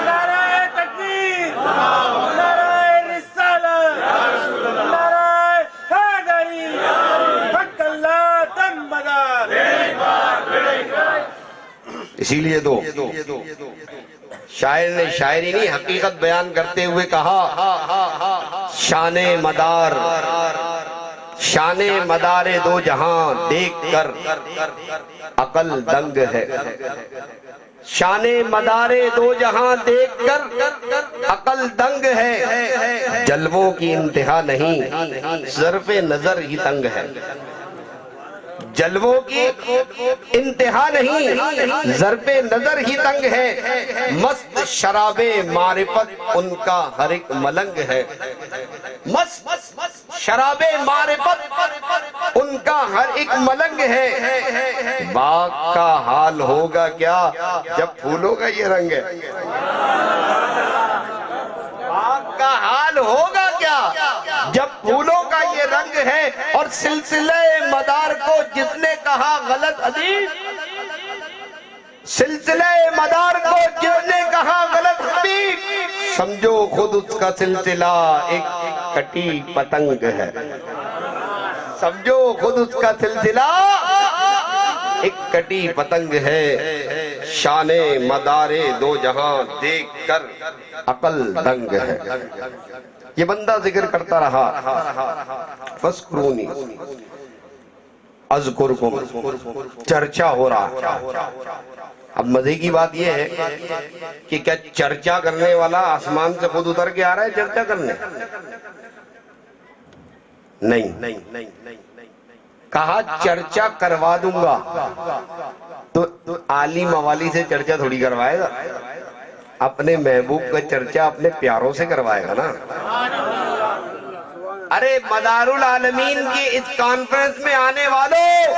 نعرہ تکبیر، نعرہ رسالت، نعرہ حیدری، حق اللہ دم بدار. اسی لیے تو شاعر نے شاعری نہیں حقیقت بیان کرتے ہوئے کہا شان مدار دو جہاں دیکھ کر عقل دنگ ہے. شان مدار دو جہاں دیکھ کر عقل دنگ ہے، جلووں کی انتہا نہیں ظرف نظر ہی تنگ ہے. جلووں کی انتہا نہیں ظرف نظر ہی تنگ ہے، مست شراب معرفت ان کا ہر ایک ملنگ ہے. مست شراب معرفت ان کا ہر ایک ملنگ ہے. باغ کا حال ہوگا کیا جب پھولوں کا یہ رنگ ہے. باغ کا حال ہوگا کیا جب پھولوں کا یہ رنگ ہے. اور سلسلہ مدار کو جس نے کہا غلط حدیث، سلسلہ مدار کو جس نے کہا غلط حدیث، سمجھو خود اس کا سلسلہ ایک کٹی پتنگ ہے. سمجھو خود اس کا سلسلہ ایک کٹی پتنگ ہے. شان مدار دو جہاں دیکھ کر عقل دنگ ہے. یہ بندہ ذکر کرتا رہا فَاسْكُرُونِي اذکرکم، چرچا ہو رہا. اب مزے کی بات یہ ہے کہ کیا چرچا کرنے والا آسمان سے خود اتر کے آ رہا ہے چرچا کرنے؟ نہیں. کہا چرچا کروا دوں گا، تو عالی موالی سے چرچا تھوڑی کروائے گا، اپنے محبوب کا چرچا اپنے پیاروں سے کروائے گا نا. ارے مدار العالمین کی اس کانفرنس میں آنے والوں،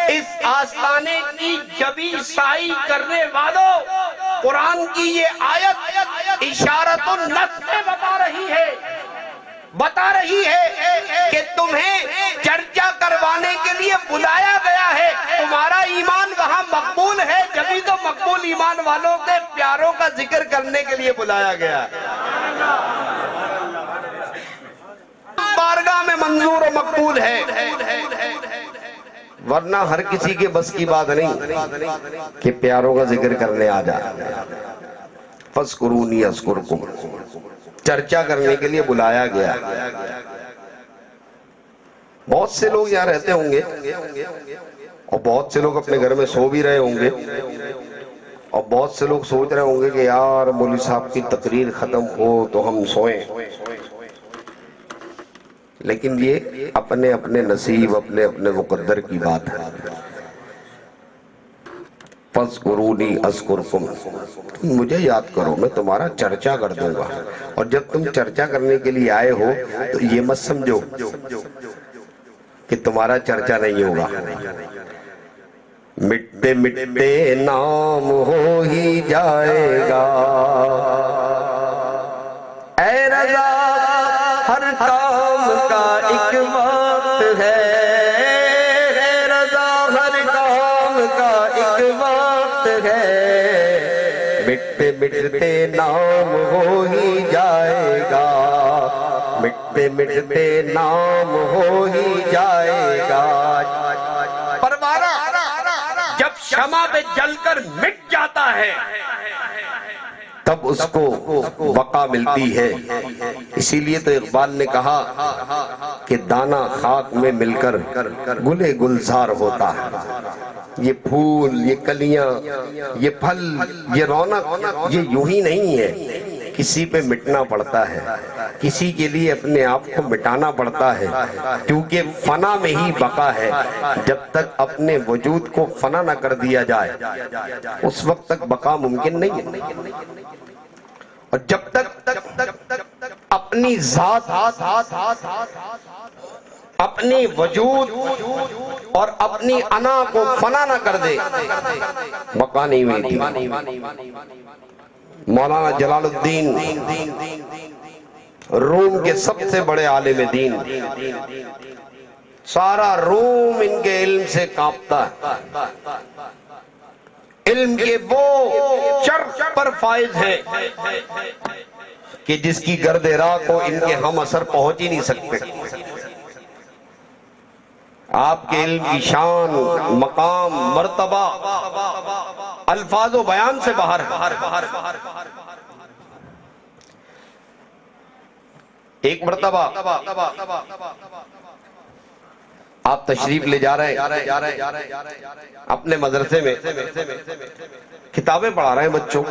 اس آستانے کی جبی سائی کرنے والوں، قرآن کی یہ آیت اشارت النص سے بتا رہی ہے بتا رہی ہے کہ تمہیں چرچا کروانے کے لیے بلایا گیا ہے، تمہارا ایمان وہاں مقبول ہے، جبھی تو مقبول ایمان والوں کے پیاروں کا ذکر کرنے کے لیے بلایا گیا ہے، بارگاہ میں منظور و مقبول ہے، ورنہ ہر کسی کے بس کی بات نہیں کہ پیاروں کا ذکر کرنے آ جائے۔ فَاذْكُرُونِي أَذْكُرْكُمْ، چرچا کرنے کے لیے بلایا گیا۔ بہت سے لوگ یہاں رہتے ہوں گے اور بہت سے لوگ اپنے گھر میں سو بھی رہے ہوں گے، اور بہت سے لوگ سوچ رہے ہوں گے کہ یار مولوی صاحب کی تقریر ختم ہو تو ہم سوئیں، لیکن یہ اپنے اپنے نصیب، اپنے اپنے مقدر کی بات ہے۔ فَاذْكُرُونِي أَذْكُرْكُمْ، مجھے یاد کرو میں تمہارا چرچا کر دوں گا، اور جب تم چرچا کرنے کے لیے آئے ہو تو یہ مت سمجھو کہ تمہارا چرچا نہیں ہوگا۔ مٹتے مٹتے نام ہو ہی جائے گا، اے رضا ہر کام کا ایک وقت ہے، اے رضا ہر کام کا ایک وقت ہے، مٹتے مٹتے نام ہو ہی جائے گا، مٹتے مٹتے نام ہو ہی جائے گا۔ پروانہ جب شمع پہ جل کر مٹ جاتا ہے تب اس کو بقا ملتی ہے، اسی لیے تو اقبال نے کہا کہ دانہ خاک میں مل کر گلے گلزار ہوتا ہے۔ یہ پھول، یہ کلیاں، یہ پھل، یہ رونق، یہ یوں ہی نہیں ہے، کسی پہ مٹنا پڑتا ہے، کسی کے لیے اپنے آپ کو مٹانا پڑتا ہے، کیونکہ فنا میں ہی بقا ہے۔ جب تک اپنے وجود کو فنا نہ کر دیا جائے اس وقت تک بقا ممکن نہیں ہے، اور جب تک اپنی ذات، اپنی وجود اور اپنی انا کو فنا نہ کر دے بقا نہیں ملتی۔ مولانا جلال الدین روم کے سب سے بڑے عالم دین، سارا روم ان کے علم سے کانپتا ہے، علم کے وہ چرخ پر فائز ہیں کہ جس کی گرد راہ کو ان کے ہم اثر پہنچ ہی نہیں سکتے۔ آپ کے علم کی شان، مقام، مرتبہ الفاظ و بیان سے باہر ہے۔ ایک مرتبہ آپ تشریف لے جا رہے ہیں اپنے مدرسے میں، کتابیں پڑھا رہے ہیں بچوں،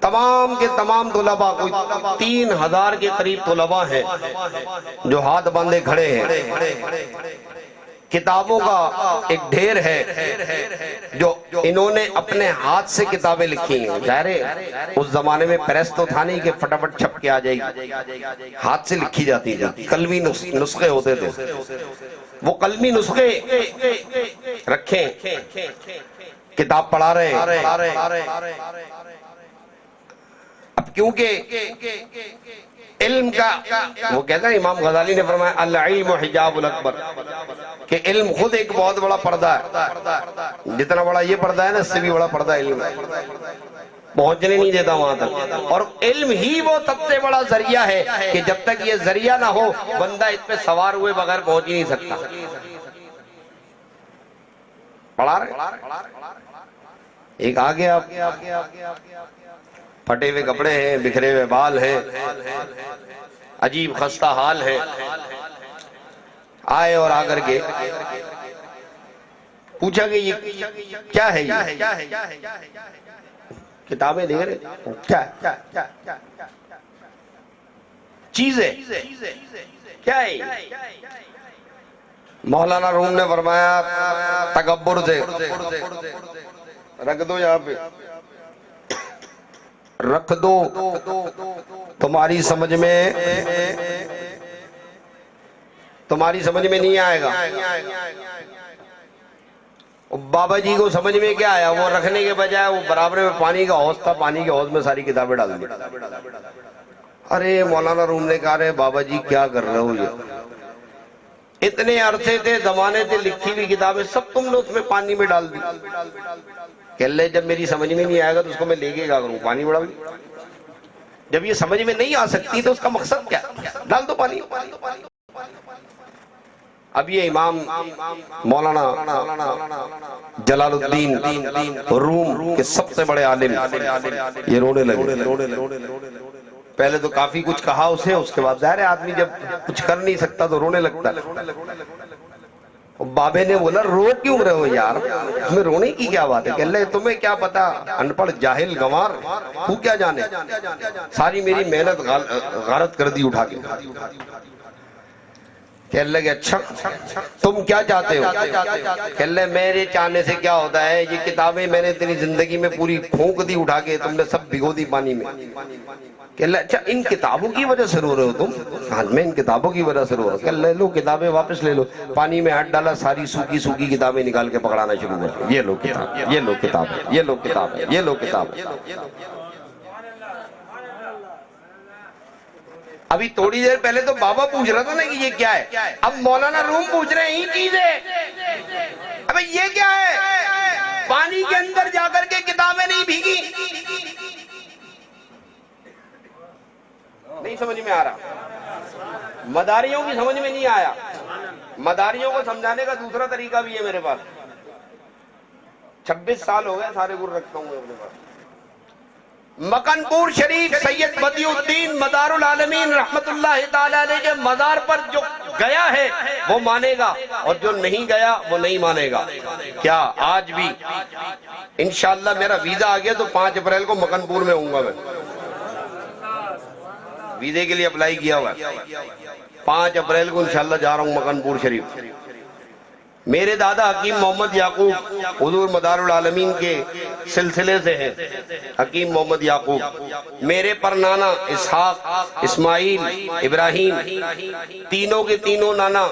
تمام کے تمام طلباء، کوئی 3000 کے قریب طلباء ہیں جو ہاتھ باندھے کھڑے ہیں، کتابوں کا ایک ڈھیر ہے جو انہوں نے اپنے ہاتھ سے کتابیں لکھی ہیں۔ ظاہر ہے اس زمانے میں پریس تو تھا نہیں کہ فٹافٹ چھپ کے آ جائے گی، ہاتھ سے لکھی جاتی تھی، قلمی نسخے ہوتے تھے، وہ قلمی نسخے رکھیں، کتاب پڑھا رہے ہیں۔ اب کیونکہ علم کا، وہ کہتا ہے امام غزالی نے فرمایا العلم حجاب الاکبر، کہ علم خود ایک بہت بڑا پردہ ہے، جتنا بڑا یہ پردہ ہے نا اس سے بھی بڑا پردہ علم ہے، پہنچنے نہیں دیتا وہاں تک، اور علم ہی وہ سب سے بڑا ذریعہ ہے کہ جب تک یہ ذریعہ نہ ہو بندہ اس پہ سوار ہوئے بغیر پہنچ ہی نہیں سکتا۔ پڑھا رہے ایک آگے آپ پھٹے ہوئے کپڑے ہیں، بکھرے ہوئے بال ہیں، عجیب خستہ حال ہے، آئے اور آ کر کے پوچھا کہ یہ کیا ہے، یہ کتابیں دیکھ رہے کیا چیز ہے، کیا ہے؟ مولانا روم نے فرمایا تکبر سے رکھ دو، یہاں پہ رکھ دو، تمہاری سمجھ میں نہیں آئے گا۔ بابا جی کو سمجھ میں کیا آیا، وہ رکھنے کے بجائے وہ برابر میں پانی کا حوض تھا، پانی کے حوض میں ساری کتابیں ڈال دی۔ ارے مولانا روم نے کہا ارے بابا جی کیا کر رہے ہو یہ؟ اتنے عرصے تھے، زمانے تھے، لکھی ہوئی کتابیں سب تم نے اس میں پانی میں ڈال دی۔ کہ اللہ جب میری سمجھ میں نہیں آئے گا تو اس کو میں لے کے کیا کروں؟ پانی میں ڈال دی۔ جب یہ سمجھ میں نہیں آ سکتی تو اس کا مقصد کیا؟ ڈال دو پانی۔ اب یہ امام مولانا جلال الدین روم کے سب سے بڑے عالم یہ رونے لگے۔ پہلے تو کافی کچھ کہا اسے، اس کے بعد ظاہر ہے آدمی جب کچھ کر نہیں سکتا تو رونے لگتا ہے۔ بابے نے بولا رو کیوں رہے ہو یار، اس میں رونے کی کیا بات ہے؟ کہ اللہ تمہیں کیا پتا، ان پڑھ جاہل گنوار، تو کیا جانے، ساری میری محنت غارت کر دی اٹھا کے۔ کہ اللہ کہ اچھا تم کیا چاہتے ہو؟ کہ اللہ میرے چاہنے سے کیا ہوتا ہے، یہ کتابیں میں نے تیری زندگی میں پوری پھونک دی اٹھا کے، تم نے سب بھگو دی پانی میں۔ کہ اللہ اچھا ان کتابوں کی وجہ سے رو رہے ہو تم؟ ہاں میں ان کتابوں کی وجہ سے رو رہا ہوں۔ کہ اللہ لو کتابیں واپس لے لو۔ پانی میں ہاتھ ڈالا، ساری سوکھی سوکھی کتابیں نکال کے پکڑانا شروع کر، یہ لو کتاب، یہ لو کتاب، یہ لو کتاب، یہ لو کتاب۔ ابھی تھوڑی دیر پہلے تو بابا پوچھ رہا تھا نا کہ یہ کیا ہے، اب مولانا روم پوچھ رہے ہیں یہ چیز ہے، اب یہ کیا ہے؟ پانی کے اندر جا کر کے کتابیں نہیں بھیگی۔ نہیں سمجھ میں آ رہا، مداریوں کی سمجھ میں نہیں آیا۔ مداریوں کو سمجھانے کا دوسرا طریقہ بھی ہے میرے پاس، 26 سال ہو گئے سارے گر رکھتا ہوں اپنے پاس۔ مکن پور شریف سید بدی الدین مدار العالمین رحمت اللہ تعالی علیہ کے مزار پر جو گیا ہے وہ مانے گا، اور جو نہیں گیا وہ نہیں مانے گا۔ کیا آج بھی انشاءاللہ میرا ویزا آ گیا تو 5 اپریل کو مکن پور میں ہوں گا، میں ویزے کے لیے اپلائی کیا ہوا ہے، 5 اپریل کو انشاءاللہ جا رہا ہوں مکن پور شریف۔ میرے دادا حکیم محمد یعقوب حضور مدار العالمین کے سلسلے سے ہیں، حکیم محمد یعقوب۔ میرے پر نانا اسحاق، اسماعیل، ابراہیم، تینوں کے تینوں نانا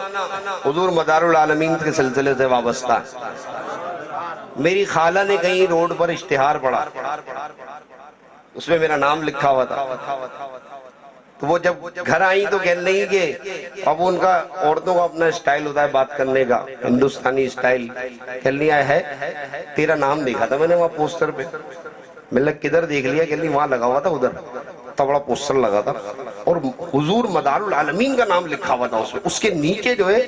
حضور مدار العالمین کے سلسلے سے وابستہ۔ میری خالہ نے کہیں روڈ پر اشتہار پڑھا، اس میں میرا نام لکھا ہوا تھا، تو وہ جب گھر آئیں تو کہنے لگی کہ اب ان کا عورتوں کا اپنا اسٹائل ہوتا ہے بات کرنے کا، ہندوستانی اسٹائل۔ کہنے لیا ہے تیرا نام دیکھا تھا میں نے وہاں پوسٹر پہ۔ میں نے کدھر دیکھ لیا؟ کہنے وہاں لگا ہوا تھا، ادھر اتنا بڑا پوسٹر لگا تھا اور حضور مدار العالمین کا نام لکھا ہوا تھا اس میں۔ اس کے نیچے جو ہے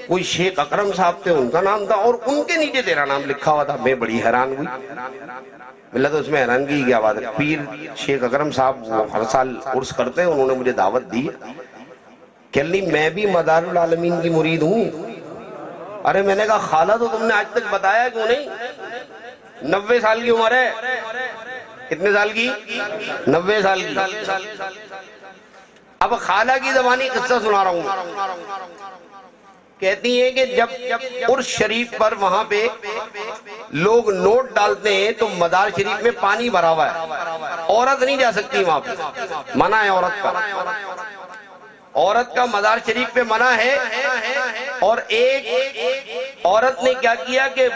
کوئی شیخ اکرم صاحب تھے، ان کا نام تھا، اور ان کے نیچے تیرا نام لکھا ہوا تھا۔ میں بڑی حیران ہوئی، ملا تو اس میں حیرانگی کی کیا بات ہے، پیر شیخ اکرم صاحب ہر سال عرس کرتے ہیں، انہوں نے مجھے دعوت دی۔ کہلی میں بھی مدار العالمین کی مرید ہوں۔ ارے میں نے کہا خالہ تو تم نے آج تک بتایا کیوں نہیں؟ 90 سال کی عمر ہے۔ کتنے سال کی؟ 90 سال کی۔ اب خالہ کی زبانی قصہ سنا رہا ہوں۔ کہتی ہیں کہ جب عرس شریف پر وہاں پہ لوگ نوٹ ڈالتے ہیں تو مدار شریف میں پانی بھرا ہوا ہے، عورت نہیں جا سکتی وہاں پہ، منع ہے عورت کا، عورت کا مدار شریف پہ منع ہے۔ اور ایک عورت نے کیا کیا کہ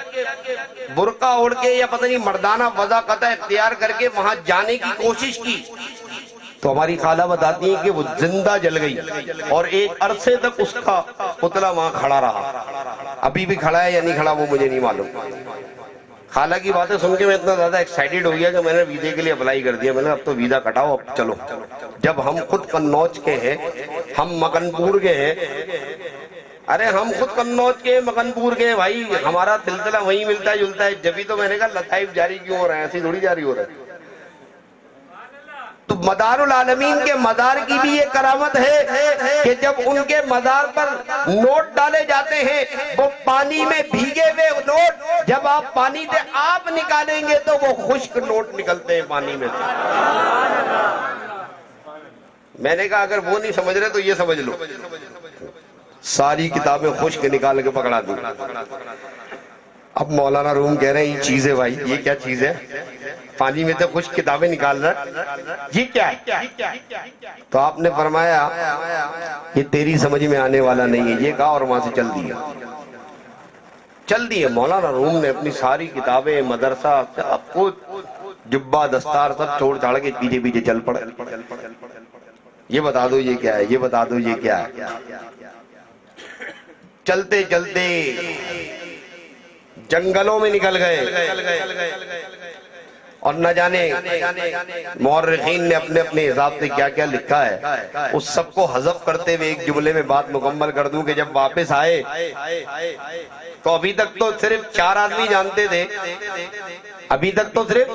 برقع اوڑھ کے یا پتہ نہیں مردانہ وضاقت اختیار کر کے وہاں جانے کی کوشش کی، تو ہماری خالہ بتاتی ہیں کہ وہ زندہ جل گئی، اور ایک عرصے تک اس کا پتلا وہاں کھڑا رہا۔ ابھی بھی کھڑا ہے یا نہیں کھڑا وہ مجھے نہیں معلوم۔ خالہ کی باتیں سن کے میں اتنا زیادہ ایکسائٹڈ ہو گیا کہ میں نے ویزے کے لیے اپلائی کر دیا۔ میں نے اب تو ویزا کٹاؤ، اب چلو۔ جب ہم خود قنوج کے ہیں، ہم مکن پور کے ہیں، ارے ہم خود قنوج کے مکن پور کے ہیں بھائی، ہمارا سلسلہ وہیں ملتا جلتا ہے، جبھی تو میں نے کہا لطائف جاری کیوں ہو رہے ہیں، ایسی تھوڑی جاری ہو رہا ہے۔ تو مدار العالمین کے مزار کی بھی یہ کرامت ہے کہ جب ان کے مزار پر نوٹ ڈالے جاتے ہیں وہ پانی میں بھیگے ہوئے نوٹ، جب آپ پانی سے آپ نکالیں گے تو وہ خشک نوٹ نکلتے ہیں پانی میں سے۔ میں نے کہا اگر وہ نہیں سمجھ رہے تو یہ سمجھ لو، ساری کتابیں خشک نکال کے پکڑا دی۔ اب مولانا روم کہہ رہے ہیں یہ چیز ہے بھائی، یہ کیا چیز ہے؟ پانی میں تو خشک کتابیں نکال رہا ہے، یہ کیا ہے؟ تو آپ نے فرمایا یہ تیری سمجھ میں آنے والا نہیں ہے، یہ کہا اور وہاں سے چل دیے۔ مولانا روم نے اپنی ساری کتابیں، مدرسہ، سب کچھ، جبہ دستار سب چھوڑ چھاڑ کے پیچھے پیچھے چل پڑے۔ یہ بتا دو یہ کیا ہے، یہ بتا دو یہ کیا ہے۔ چلتے چلتے جنگلوں میں نکل گئے، اور نہ جانے مورخین نے اپنے اپنے حساب سے کیا کیا لکھا ہے، اس سب کو حذف کرتے ہوئے ایک جملے میں بات مکمل کر دوں کہ جب واپس آئے تو ابھی تک تو صرف 4 آدمی جانتے تھے، ابھی تک تو صرف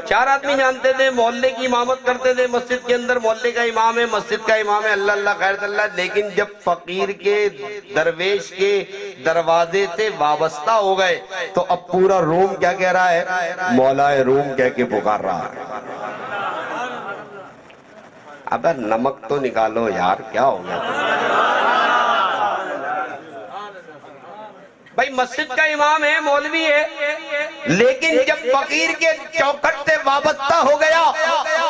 4 آدمی جانتے تھے، محلے کی امامت کرتے تھے، مسجد کے اندر محلے کا امام ہے، مسجد کا امام ہے، اللہ اللہ خیر اللہ۔ لیکن جب فقیر کے درویش کے دروازے سے وابستہ ہو گئے تو اب پورا روم کیا کہہ رہا ہے؟ مولا روم کہہ کے پکار رہا ہے۔ اب نمک تو نکالو یار، کیا ہو گیا؟ بھائی مسجد کا امام ہے، مولوی ہے، لیکن جب فقیر کے چوکھٹ سے وابستہ ہو گیا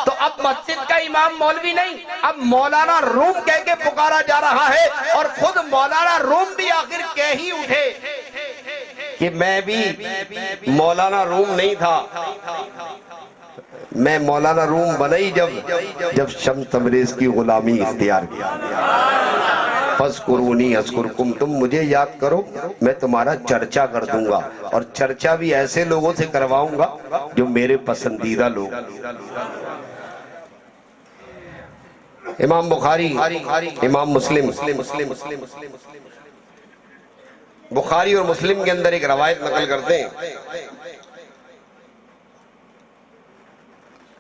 تو اب مسجد کا امام مولوی نہیں، اب مولانا روم کہہ کے پکارا جا رہا ہے، اور خود مولانا روم بھی آخر کہہ ہی اٹھے کہ میں بھی مولانا روم نہیں تھا، میں مولانا روم بنائی جب شمس تبریز کی غلامی اختیار کیا۔ فَاذْكُرُونِي أَذْكُرْكُمْ، تم مجھے یاد کرو میں تمہارا چرچا کر دوں گا، اور چرچا بھی ایسے لوگوں سے کرواؤں گا جو میرے پسندیدہ لوگ۔ امام بخاری، امام مسلم، بخاری اور مسلم کے اندر ایک روایت نقل کرتے ہیں،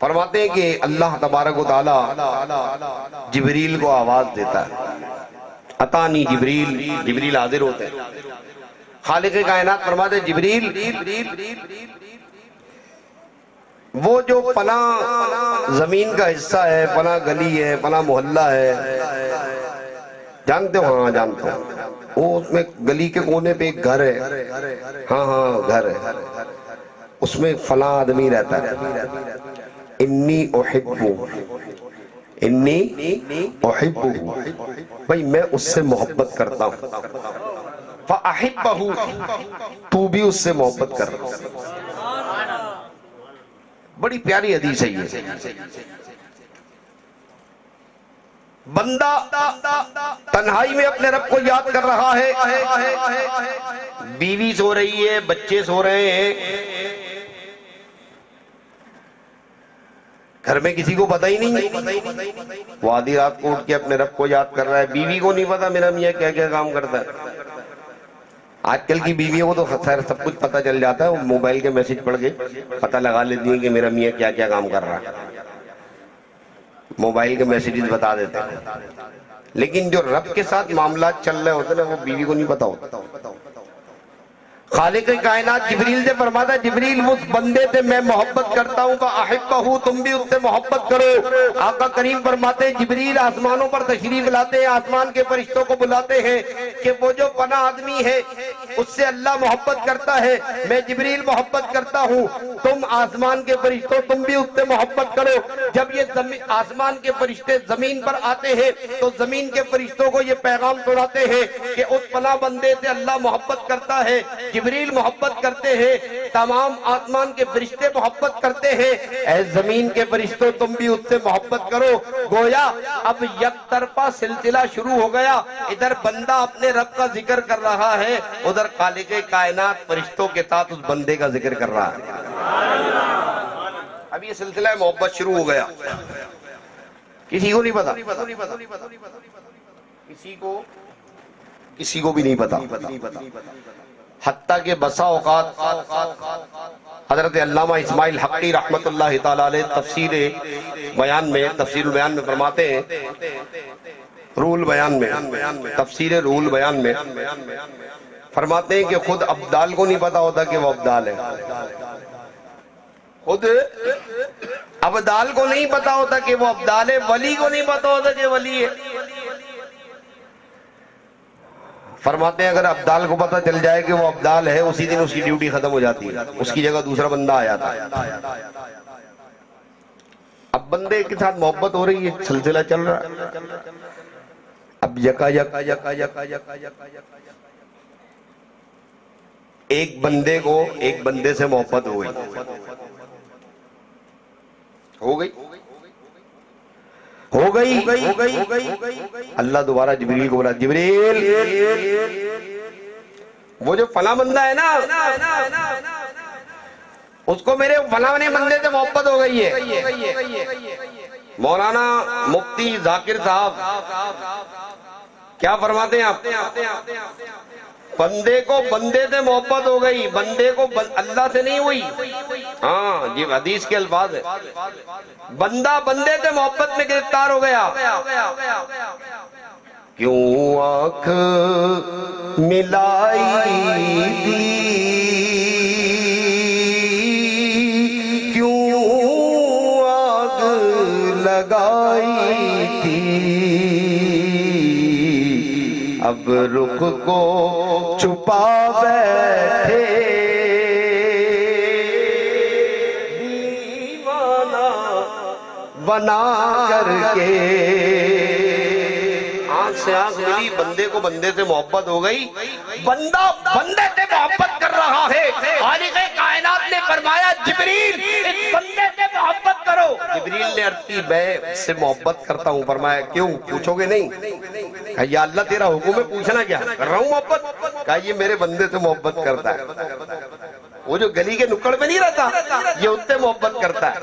فرماتے ہیں کہ اللہ تبارک و تعالی جبریل کو آواز دیتا ہے، اتانی جبریل، جبریل حاضر ہوتے ہیں، خالق کائنات فرماتے ہیں جبریل وہ جو فلاں زمین کا حصہ ہے، فلاں گلی ہے، فلاں محلہ ہے، جانتے ہو؟ ہاں جانتے ہو۔ وہ اس میں گلی کے کونے پہ ایک گھر ہے، ہاں ہاں گھر ہے، اس میں فلاں آدمی رہتا ہے، انی احبو، انی احبو، بھئی میں اس سے محبت کرتا ہوں، فَأَحِبَّهُ، تو بھی اس سے محبت کر رہا ہے۔ بڑی پیاری حدیث ہے یہ۔ بندہ تنہائی میں اپنے رب کو یاد کر رہا ہے، بیوی سو رہی ہے، بچے سو رہے ہیں، گھر میں کسی کو پتہ ہی نہیں، وہ آدھی رات کو اٹھ کے اپنے رب کو یاد کر رہا ہے، بیوی کو نہیں پتا میرا میاں کیا کیا کام کرتا ہے۔ آج کل کی بیویوں کو تو خیر سب کچھ پتہ چل جاتا ہے، وہ موبائل کے میسج پڑھ کے پتہ لگا لیتی ہیں کہ میرا میاں کیا کیا کام کر رہا ہے، موبائل کے میسیجز بتا دیتے ہیں۔ لیکن جو رب کے ساتھ معاملات چل رہے ہوتے ہیں وہ بیوی کو نہیں پتا ہوتا۔ خالق کائنات جبریل سے فرماتا ہے جبریل اس بندے سے میں محبت کرتا ہوں، فَأَحِبَّهُ، تم بھی اس سے محبت کرو۔ آقا کریم فرماتے ہیں جبریل آسمانوں پر تشریف لاتے ہیں، آسمان کے فرشتوں کو بلاتے ہیں کہ وہ جو فلاں آدمی ہے اس سے اللہ محبت کرتا ہے، میں جبریل محبت کرتا ہوں، تم آسمان کے فرشتوں تم بھی اس سے محبت کرو۔ جب یہ آسمان کے فرشتے زمین پر آتے ہیں تو زمین کے فرشتوں کو یہ پیغام سناتے ہیں کہ اس فلاں بندے سے اللہ محبت کرتا ہے، جبریل محبت کرتے ہیں، تمام آسمان کے فرشتے محبت کرتے ہیں، اے زمین کے فرشتوں تم بھی اس سے محبت کرو۔ گویا اب یک طرفہ سلسلہ شروع ہو گیا، ادھر بندہ اپنے رب کا ذکر کر رہا ہے، ادھر خالق کائنات فرشتوں کے ساتھ اس بندے کا ذکر کر رہا ہے۔ اب یہ سلسلہ محبت شروع ہو گیا، کسی کو نہیں پتا، کسی کو بھی نہیں پتا، حتیٰ کہ بسا اوقات حضرت علامہ اسماعیل حقی رحمت اللہ تعالیٰ علیہ تفسیر البیان میں فرماتے ہیں، روح البیان میں، تفسیر روح البیان میں فرماتے ہیں کہ خود ابدال کو نہیں پتا ہوتا کہ وہ ابدال ہے، خود ابدال کو نہیں پتا ہوتا کہ وہ ابدال ہے، ولی کو نہیں پتا ہوتا کہ ولی ہے۔ فرماتے ہیں اگر ابدال کو پتا چل جائے کہ وہ ابدال ہے، اسی دن اس کی ڈیوٹی ختم ہو جاتی ہے، اس کی جگہ دوسرا بندہ آ جاتا ہے۔ اب بندے کے ساتھ محبت ہو رہی ہے، سلسلہ چل رہا ہے، اب یکا ایک بندے کو ایک بندے سے محبت ہو گئی۔ اللہ دوبارہ جبریل کو بولا، جبریل وہ جو فلاں بندہ ہے نا اس کو میرے فلاں بندے سے محبت ہو گئی ہے۔ مولانا مفتی ذاکر صاحب کیا فرماتے ہیں آپ؟ بندے کو بندے سے محبت ہو گئی، بندے کو اللہ سے نہیں ہوئی۔ ہاں یہ حدیث کے الفاظ ہے، بندہ بندے سے محبت میں گرفتار ہو گیا۔ کیوں آنکھ ملائی تھی، کیوں آگ لگائی تھی، اب رخ کو چھپا بیٹھے دیوانہ بنا کر کے۔ آنکھ سے آنکھ ملی، بندے کو بندے سے محبت ہو گئی، بندہ بندے سے محبت کر رہا ہے۔ خالق کائنات نے فرمایا جبریل اس بندے سے محبت کرو۔ جبریل نے عرض کی میں سے محبت کرتا ہوں۔ فرمایا کیوں؟ پوچھو گے نہیں؟ کہا یا اللہ تیرا حکم ہے، پوچھنا کیا؟ کر رہا ہوں محبت۔ کہا یہ میرے بندے سے محبت کرتا ہے، وہ جو گلی کے نکڑ میں نہیں رہتا یہ اس سے محبت کرتا ہے۔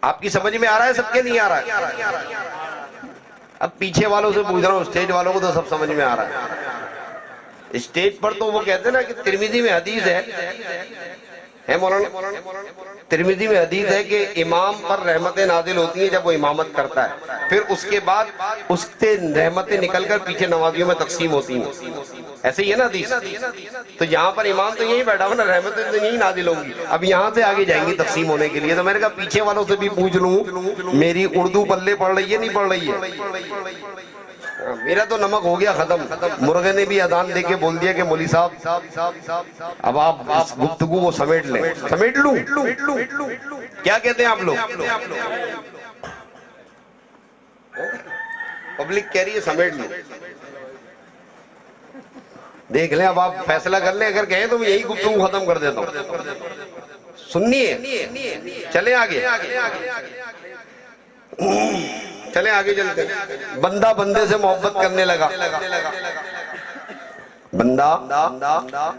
آپ کی سمجھ میں آ رہا ہے؟ سب کے نہیں آ رہا ہے؟ اب پیچھے والوں سے پوچھ رہا ہوں، اسٹیج والوں کو تو سب سمجھ میں آ رہا ہے۔ اسٹیج پر تو وہ کہتے ہیں نا کہ ترمذی میں حدیث ہے مولانا، ترمذی میں حدیث ہے کہ امام پر رحمتیں نازل ہوتی ہیں جب وہ امامت کرتا ہے، پھر اس کے بعد اس سے رحمتیں نکل کر پیچھے نمازیوں میں تقسیم ہوتی ہیں۔ ایسے ہی ہے نا حدیث؟ تو یہاں پر امام تو یہی بیٹھا ہو نا، رحمتیں تو یہی نازل ہوں گی، اب یہاں سے آگے جائیں گی تقسیم ہونے کے لیے۔ تو میں نے کہا پیچھے والوں سے بھی پوچھ لوں میری اردو پلے پڑھ رہی ہے نہیں پڑھ رہی ہے؟ میرا تو نمک ہو گیا ختم۔ مرغے نے بھی اذان دے کے بول دیا کہ مولوی صاحب اب آپ اس گفتگو کو سمیٹ لیں۔ سمیٹ لوں؟ کیا کہتے ہیں آپ لوگ؟ پبلک کہہ رہی ہے سمیٹ لوں۔ دیکھ لیں اب آپ فیصلہ کر لیں، اگر کہیں تو میں یہی گفتگو ختم کر دیتا ہوں۔ سننی ہے؟ چلیں آگے، چلیں آگے چلتے ہیں۔ بندہ بندے سے محبت کرنے لگا، بندہ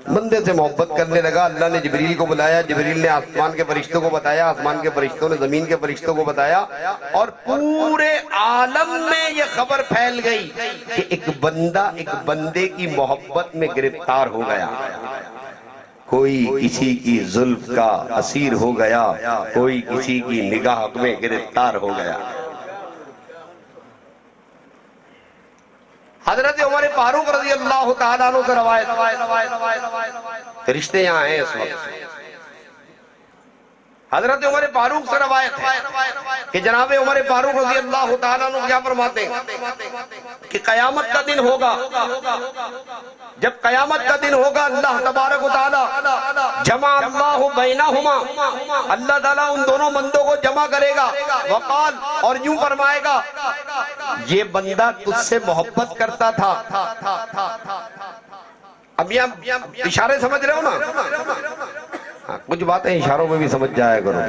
بندے سے محبت کرنے لگا۔ اللہ نے جبریل کو بلایا، جبریل نے آسمان کے فرشتوں کو بتایا، آسمان کے فرشتوں نے زمین کے فرشتوں کو بتایا، اور پورے عالم میں یہ خبر پھیل گئی کہ ایک بندہ ایک بندے کی محبت میں گرفتار ہو گیا۔ کوئی کسی کی زلف کا اسیر ہو گیا، کوئی کسی کی نگاہ میں گرفتار ہو گیا۔ حضرت عمر فاروق رضی اللہ تعالیٰ عنہ سے روایت، فرشتے یہاں ہیں اس وقت، حضرت عمر فاروق سے روایت ہے کہ جناب عمر فاروق رضی اللہ تعالیٰ عنہ کیا فرماتے ہیں کہ قیامت کا دن ہوگا، جب قیامت کا دن ہوگا اللہ تبارک و تعالی جمع اللہ بینہما، اللہ تعالیٰ ان دونوں بندوں کو جمع کرے گا، وقال اور یوں فرمائے گا یہ بندہ تجھ سے محبت کرتا تھا۔ اب یہ اشارے سمجھ رہے ہو نا؟ کچھ باتیں اشاروں میں بھی سمجھ جایا کرو۔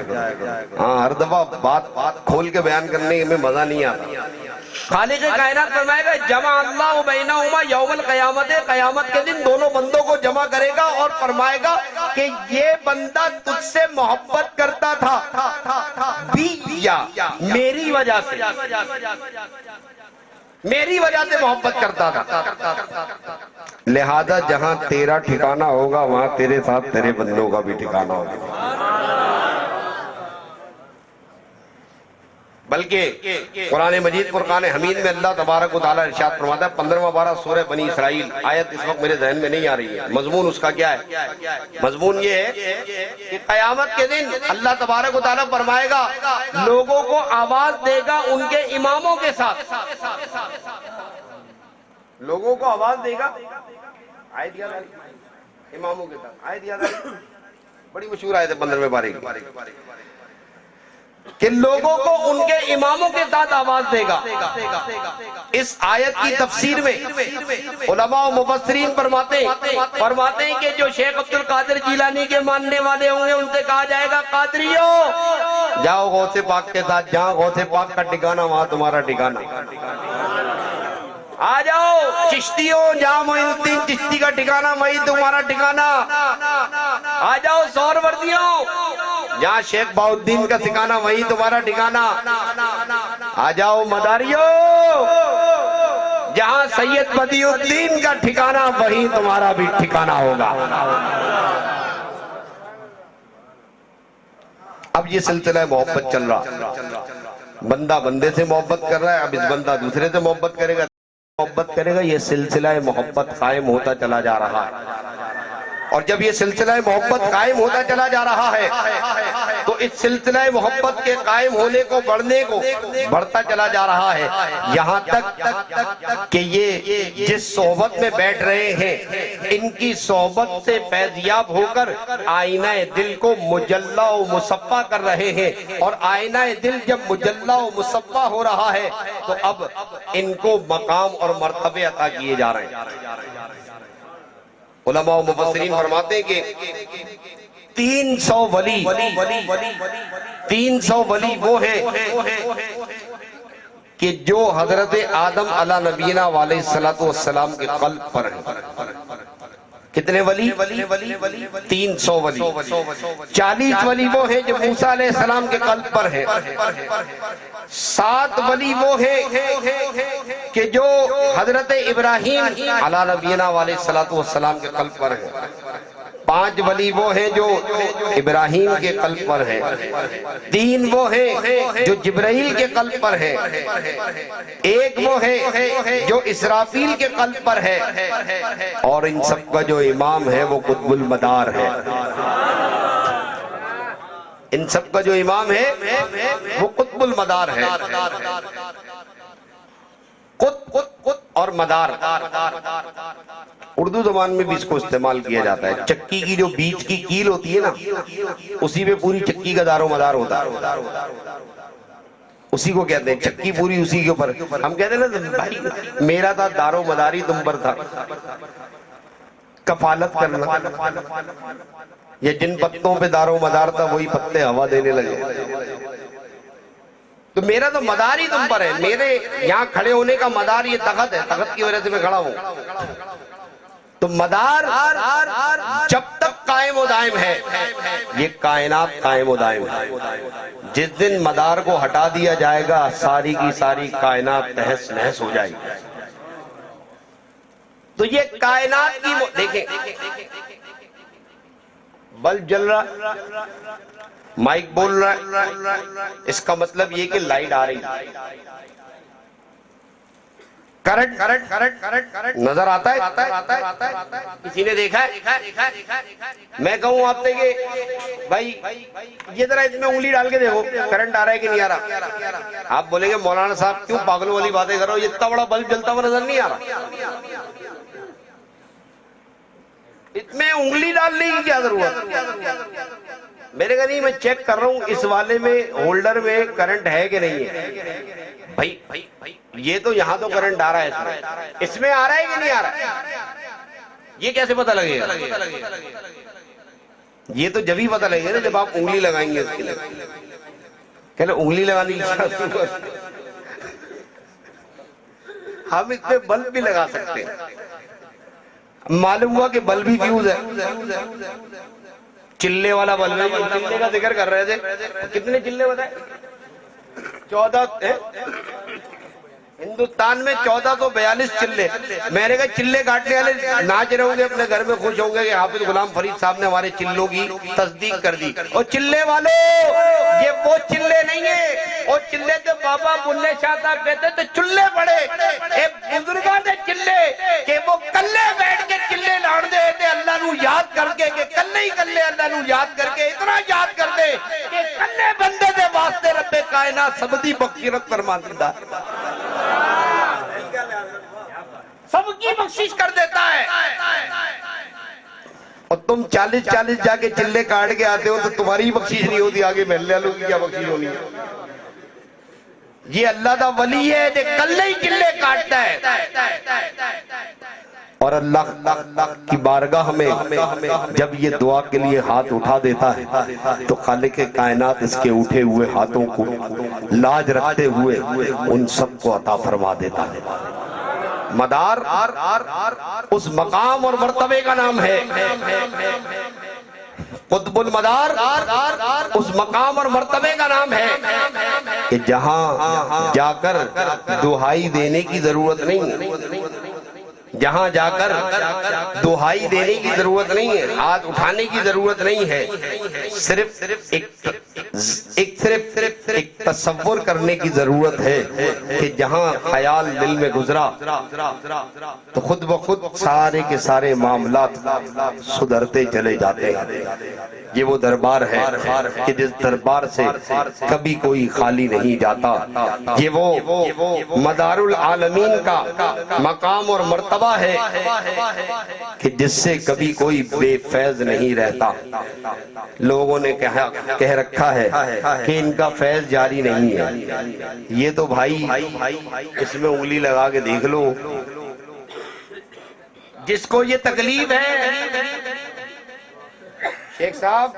ہاں ہر دفعہ بات کھول کے بیان کرنے میں مزہ نہیں آتا۔ خالق کائنات فرمائے گا جمع اللہ بینہما یوم القیامت، قیامت کے دن دونوں بندوں کو جمع کرے گا اور فرمائے گا کہ یہ بندہ تجھ سے محبت کرتا تھا بھی یا میری وجہ سے، میری وجہ سے محبت کرتا تھا، لہذا جہاں تیرا ٹھکانہ ہوگا وہاں تیرے ساتھ تیرے بندوں کا بھی ٹھکانہ ہوگا۔ بلکہ قرآن مجید فرقان حمید میں اللہ تبارک و تعالیٰ ارشاد فرماتا ہے، 15واں پارہ سورہ بنی اسرائیل، آیت اس وقت میرے ذہن میں نہیں آ رہی ہے، مضمون اس کا کیا ہے؟ مضمون یہ ہے کہ قیامت کے دن اللہ تبارک و تعالیٰ فرمائے گا لوگوں کو آواز دے گا ان کے اماموں کے ساتھ، لوگوں کو آواز دے گا، آیت یاد آ رہی؟ اماموں کے ساتھ آیت یاد آ رہی؟ بڑی مشہور آیت ہے 15ویں پارے کی، کہ لوگوں کو ان کے اماموں کے ساتھ آواز دے گا۔ اس آیت کی تفسیر میں علماء و مفسرین فرماتے ہیں کہ جو شیخ عبد القادر جیلانی کے ماننے والے ہوں گے ان سے کہا جائے گا قادریو جاؤ غوث پاک کے ساتھ، جہاں غوث پاک کا ٹھکانہ وہاں تمہارا ٹھکانہ۔ آ جاؤ چشتیوں، جہاں معین الدین چشتی کا ٹھکانہ وہی تمہارا ٹھکانہ۔ آ جاؤ سہروردیوں، جہاں شیخ بہاؤالدین کا ٹھکانہ وہی تمہارا ٹھکانہ۔ آ جاؤ مداریوں، جہاں سید بدیع الدین کا ٹھکانہ وہی تمہارا بھی ٹھکانہ ہوگا۔ اب یہ سلسلہ محبت چل رہا، بندہ بندے سے محبت کر رہا ہے، اب اس بندہ دوسرے سے محبت کرے گا، یہ سلسلہ محبت قائم ہوتا چلا جا رہا ہے۔ اور جب یہ سلسلہ محبت قائم ہوتا چلا جا رہا ہے تو اس سلسلہ محبت کے قائم ہونے کو بڑھتا چلا جا رہا ہے، یہاں تک کہ یہ جس صحبت میں بیٹھ رہے ہیں ان کی صحبت سے فیضیاب ہو کر آئینہ دل کو مجلہ و مصفہ کر رہے ہیں، اور آئینہ دل جب مجلہ و مصفہ ہو رہا ہے تو اب ان کو مقام اور مرتبے عطا کیے جا رہے ہیں۔ علماء و مفسرین فرماتے ہیں کہ 300 ولی وہ ہیں کہ جو حضرت آدم علیہ نبینا علیہ السلام کے قلب پر ہیں۔ کتنے ولی؟ 300 ولی۔ 40 ولی وہ ہیں جو موسیٰ علیہ السلام کے قلب پر ہیں۔ 7 ولی وہ ہیں کہ جو حضرت ابراہیم علیہ نبینا علیہ السلام کے قلب پر ہیں۔ 5 ولی وہ ہیں جو ابراہیم کے قلب پر ہیں۔ 3 وہ ہیں جو جبرائیل کے قلب پر ہیں۔ 1 وہ ہے جو اسرافیل کے قلب پر ہے، اور ان سب کا جو امام ہے وہ قطب المدار ہے۔ ان سب کا جو امام ہے وہ قطب المدار ہے۔ قطب اور مدار اردو زبان میں بھی اس کو استعمال کیا جاتا ہے۔ چکی کی جو بیچ کی کیل ہوتی ہے نا، اسی پہ پوری چکی کا دار و مدار ہوتا ہے، اسی کو کہتے ہیں چکی پوری اسی کے اوپر۔ ہم کہتے ہیں نا بھائی میرا تھا دار و مداری تم پر تھا، کفالت کرنا، یہ جن پتوں پہ دار و مدار تھا وہی پتے ہوا دینے لگے، تو میرا تو مدار ہی تم پر ہے۔ میرے یہاں کھڑے ہونے کا مدار یہ تخت ہے، تخت کی وجہ سے میں کھڑا ہوں۔ تو مدار جب تک قائم و دائم ہے، یہ کائنات قائم و دائم ہے۔ جس دن مدار کو ہٹا دیا جائے گا ساری کی ساری کائنات تہس نہس ہو جائے گی۔ تو یہ کائنات کی دیکھیں، بلب جل رہا، مائک بول رہا ہے، اس کا مطلب یہ کہ لائٹ آ رہی ہے۔ کرنٹ نظر آتا ہے، کسی نے دیکھا ہے؟ میں کہوں آپ سے کہ بھائی یہ ذرا اس میں انگلی ڈال کے دیکھو کرنٹ آ رہا ہے کہ نہیں آ رہا۔ آپ بولیں گے مولانا صاحب کیوں پاگلوں والی باتیں کرو، یہ اتنا بڑا بلب جلتا ہوا نظر نہیں آ رہا، اس میں انگلی ڈالنے کی کیا ضرورت؟ میرے کہا نہیں، میں چیک کر رہا ہوں اس والے میں ہولڈر میں کرنٹ ہے کہ نہیں ہے۔ بھائی یہ تو یہاں تو کرنٹ آ رہا ہے، اس میں آ رہا ہے کہ نہیں آ رہا؟ یہ کیسے پتہ لگے گا؟ یہ تو جب ہی پتہ لگے گا جب آپ انگلی لگائیں گے اس کے لیے۔ کہ انگلی لگانے کی ہم اس میں بلب بھی لگا سکتے ہیں۔ معلوم ہوا کہ بلب بھی فیوز ہے، چلے والا بلب ہے۔ چلے کا ذکر کر رہے تھے، کتنے چلے بتائے؟ 14 ہندوستان میں 1442 چلے۔ میں نے کہا چلے کاٹنے والے ناچ رہے ہوں گے اپنے گھر میں، خوش ہوں گے کہ حافظ غلام فرید صاحب نے ہمارے چلوں کی تصدیق کر دی۔ اور چلے والوں، یہ وہ چلے نہیں ہیں، وہ چلے تو بابا بلے شاہ صاحب کہتے تو چلے پڑے، بزرگاں نے چلے کہ وہ کلے بیٹھ کے چلے لاڑ دے تھے اللہ نو یاد کر کے، کہ کلے ہی کلے اللہ نو یاد کر کے، اتنا یاد کر دے کہ کلے بندے دے واسطے رب کائنات سب دی مغفرت فرما دیتا، سب کی بخشش کر دیتا ہے۔ اور تم 40 جا کے چلے کاٹ کے آتے ہو تو تمہاری بخشش نہیں ہوتی، آگے محلے والوں کی کیا بخشش ہونی ہے؟ یہ اللہ دا ولی ہے جو کلے ہی چلے کاٹتا ہے۔ اور اللہ کی بارگاہ میں جب یہ دعا کے لیے ہاتھ اٹھا دیتا ہے تو خالق کائنات اس کے اٹھے ہوئے ہاتھوں کو لاج رکھتے ہوئے ان سب کو عطا فرما دیتا ہے۔ مدار اس مقام اور مرتبے کا نام ہے، قطب المدار اس مقام اور مرتبے کا نام ہے کہ جہاں جا کر دہائی دینے کی ضرورت نہیں، جہاں جا کر دہائی دینے کی ضرورت نہیں ہے، ہاتھ اٹھانے کی ضرورت نہیں ہے، صرف ایک تصور کرنے کی ضرورت ہے کہ جہاں خیال دل میں گزرا تو خود بخود سارے کے سارے معاملات سدھرتے چلے جاتے ہیں۔ یہ وہ دربار ہے کہ جس دربار سے کبھی کوئی خالی نہیں جاتا، یہ وہ مدار العالمین کا مقام اور مرتبہ ہے کہ جس سے کبھی کوئی بے فیض نہیں رہتا۔ لوگوں نے کہہ رکھا ہے کہ ان کا فیض جاری نہیں ہے، یہ تو بھائی اس میں انگلی لگا کے دیکھ لو، جس کو یہ تکلیف ہے۔ شیخ صاحب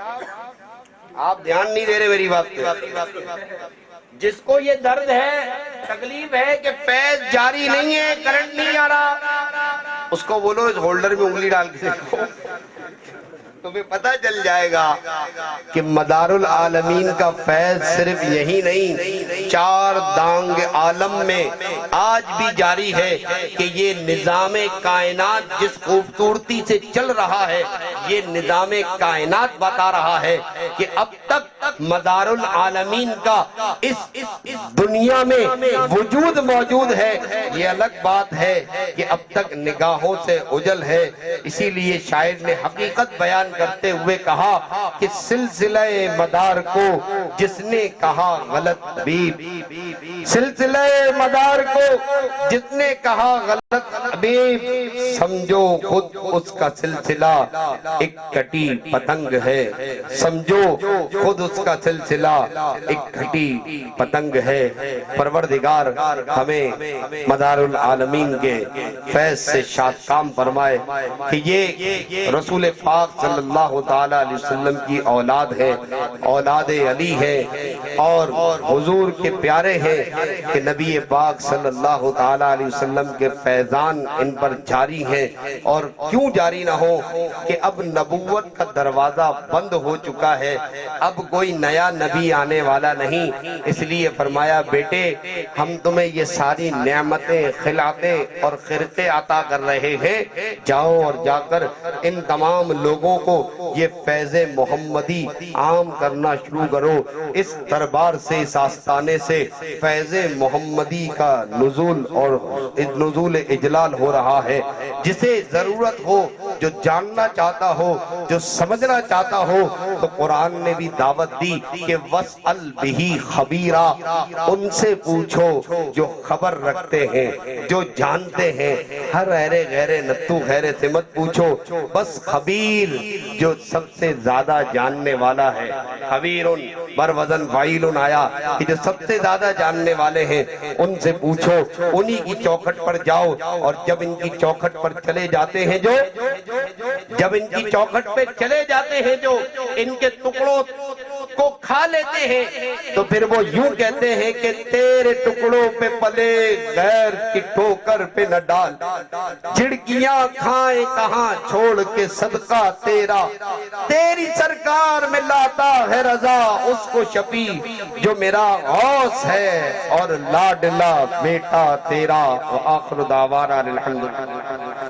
آپ دھیان نہیں دے رہے میری بات پہ، جس کو یہ درد ہے، تکلیف ہے کہ فیض جاری نہیں ہے، کرنٹ نہیں آ رہا، اس کو بولو اس ہولڈر میں انگلی ڈال کے دیکھو، تمہیں پتہ چل جائے گا کہ مدار العالمین کا فیض صرف یہی نہیں، چار دانگ عالم میں آج بھی جاری ہے کہ یہ نظام کائنات جس خوبصورتی سے چل رہا ہے، یہ نظام کائنات بتا رہا ہے کہ اب تک مدار العالمین کا اس دنیا میں وجود موجود ہے۔ یہ الگ بات ہے کہ اب تک نگاہوں سے اوجھل ہے، اسی لیے شاعر نے حقیقت بیان کرتے ہوئے کہا کہ سلسلہ مدار کو جس نے کہا غلط حبیب، سلسلہ مدار کو جس نے کہا غلط حبیب، سمجھو خود اس کا سلسلہ ایک کٹی پتنگ ہے، سمجھو خود اس کا سلسلہ ایک کٹی پتنگ ہے۔ پروردگار ہمیں مدار العالمین کے فیض سے شاد کام فرمائے کہ یہ رسول پاک صلی اللہ تعالیٰ علیہ وسلم کی اولاد ہے، اولاد علی ہے، اور حضور کے پیارے ہیں کہ نبی پاک صلی اللہ تعالیٰ علیہ وسلم کے فیضان ان پر جاری ہیں، اور کیوں جاری نہ ہو کہ اب نبوت کا دروازہ بند ہو چکا ہے، اب کوئی نیا نبی آنے والا نہیں، اس لیے فرمایا بیٹے ہم تمہیں یہ ساری نعمتیں، خلعتیں اور خرقے عطا کر رہے ہیں، جاؤ اور جا کر ان تمام لوگوں کو یہ فیض محمدی عام کرنا شروع کرو۔ اس دربار سے، اس آستانے سے فیض محمدی کا نزول اور نزول اجلال ہو رہا ہے۔ جسے ضرورت ہو، جو جاننا چاہتا ہو، جو سمجھنا چاہتا ہو، تو قرآن نے بھی دعوت دی کہ وَاسْأَلْ بِهِ خَبِيرًا، ان سے پوچھو جو خبر رکھتے ہیں، جو جانتے ہیں، ہر ایرے غیرے نتو غیرے سے مت پوچھو، بس خبیر جو سب سے زیادہ جاننے والا ہے۔ خبیرن بر وزن فاعل آیا کہ جو سب سے زیادہ جاننے والے ہیں ان سے پوچھو، انہی کی چوکھٹ پر جاؤ، اور جب ان کی چوکھٹ پر چلے جاتے ہیں جب ان کی چوکھٹ پہ چلے جاتے ہیں جو ان کے ٹکڑوں کو کھا لیتے ہیں، تو پھر وہ یوں کہتے ہیں کہ تیرے ٹکڑوں پہ پلے غیر کی ٹھوکر پہ نہ ڈال، جھڑکیاں کھائیں کہاں چھوڑ کے صدقہ تیرا، تیری سرکار میں لاتا ہے رضا اس کو شفیع جو میرا غوث ہے اور لاڈلا بیٹا تیرا۔ وآخر دعوانا الحمدللہ۔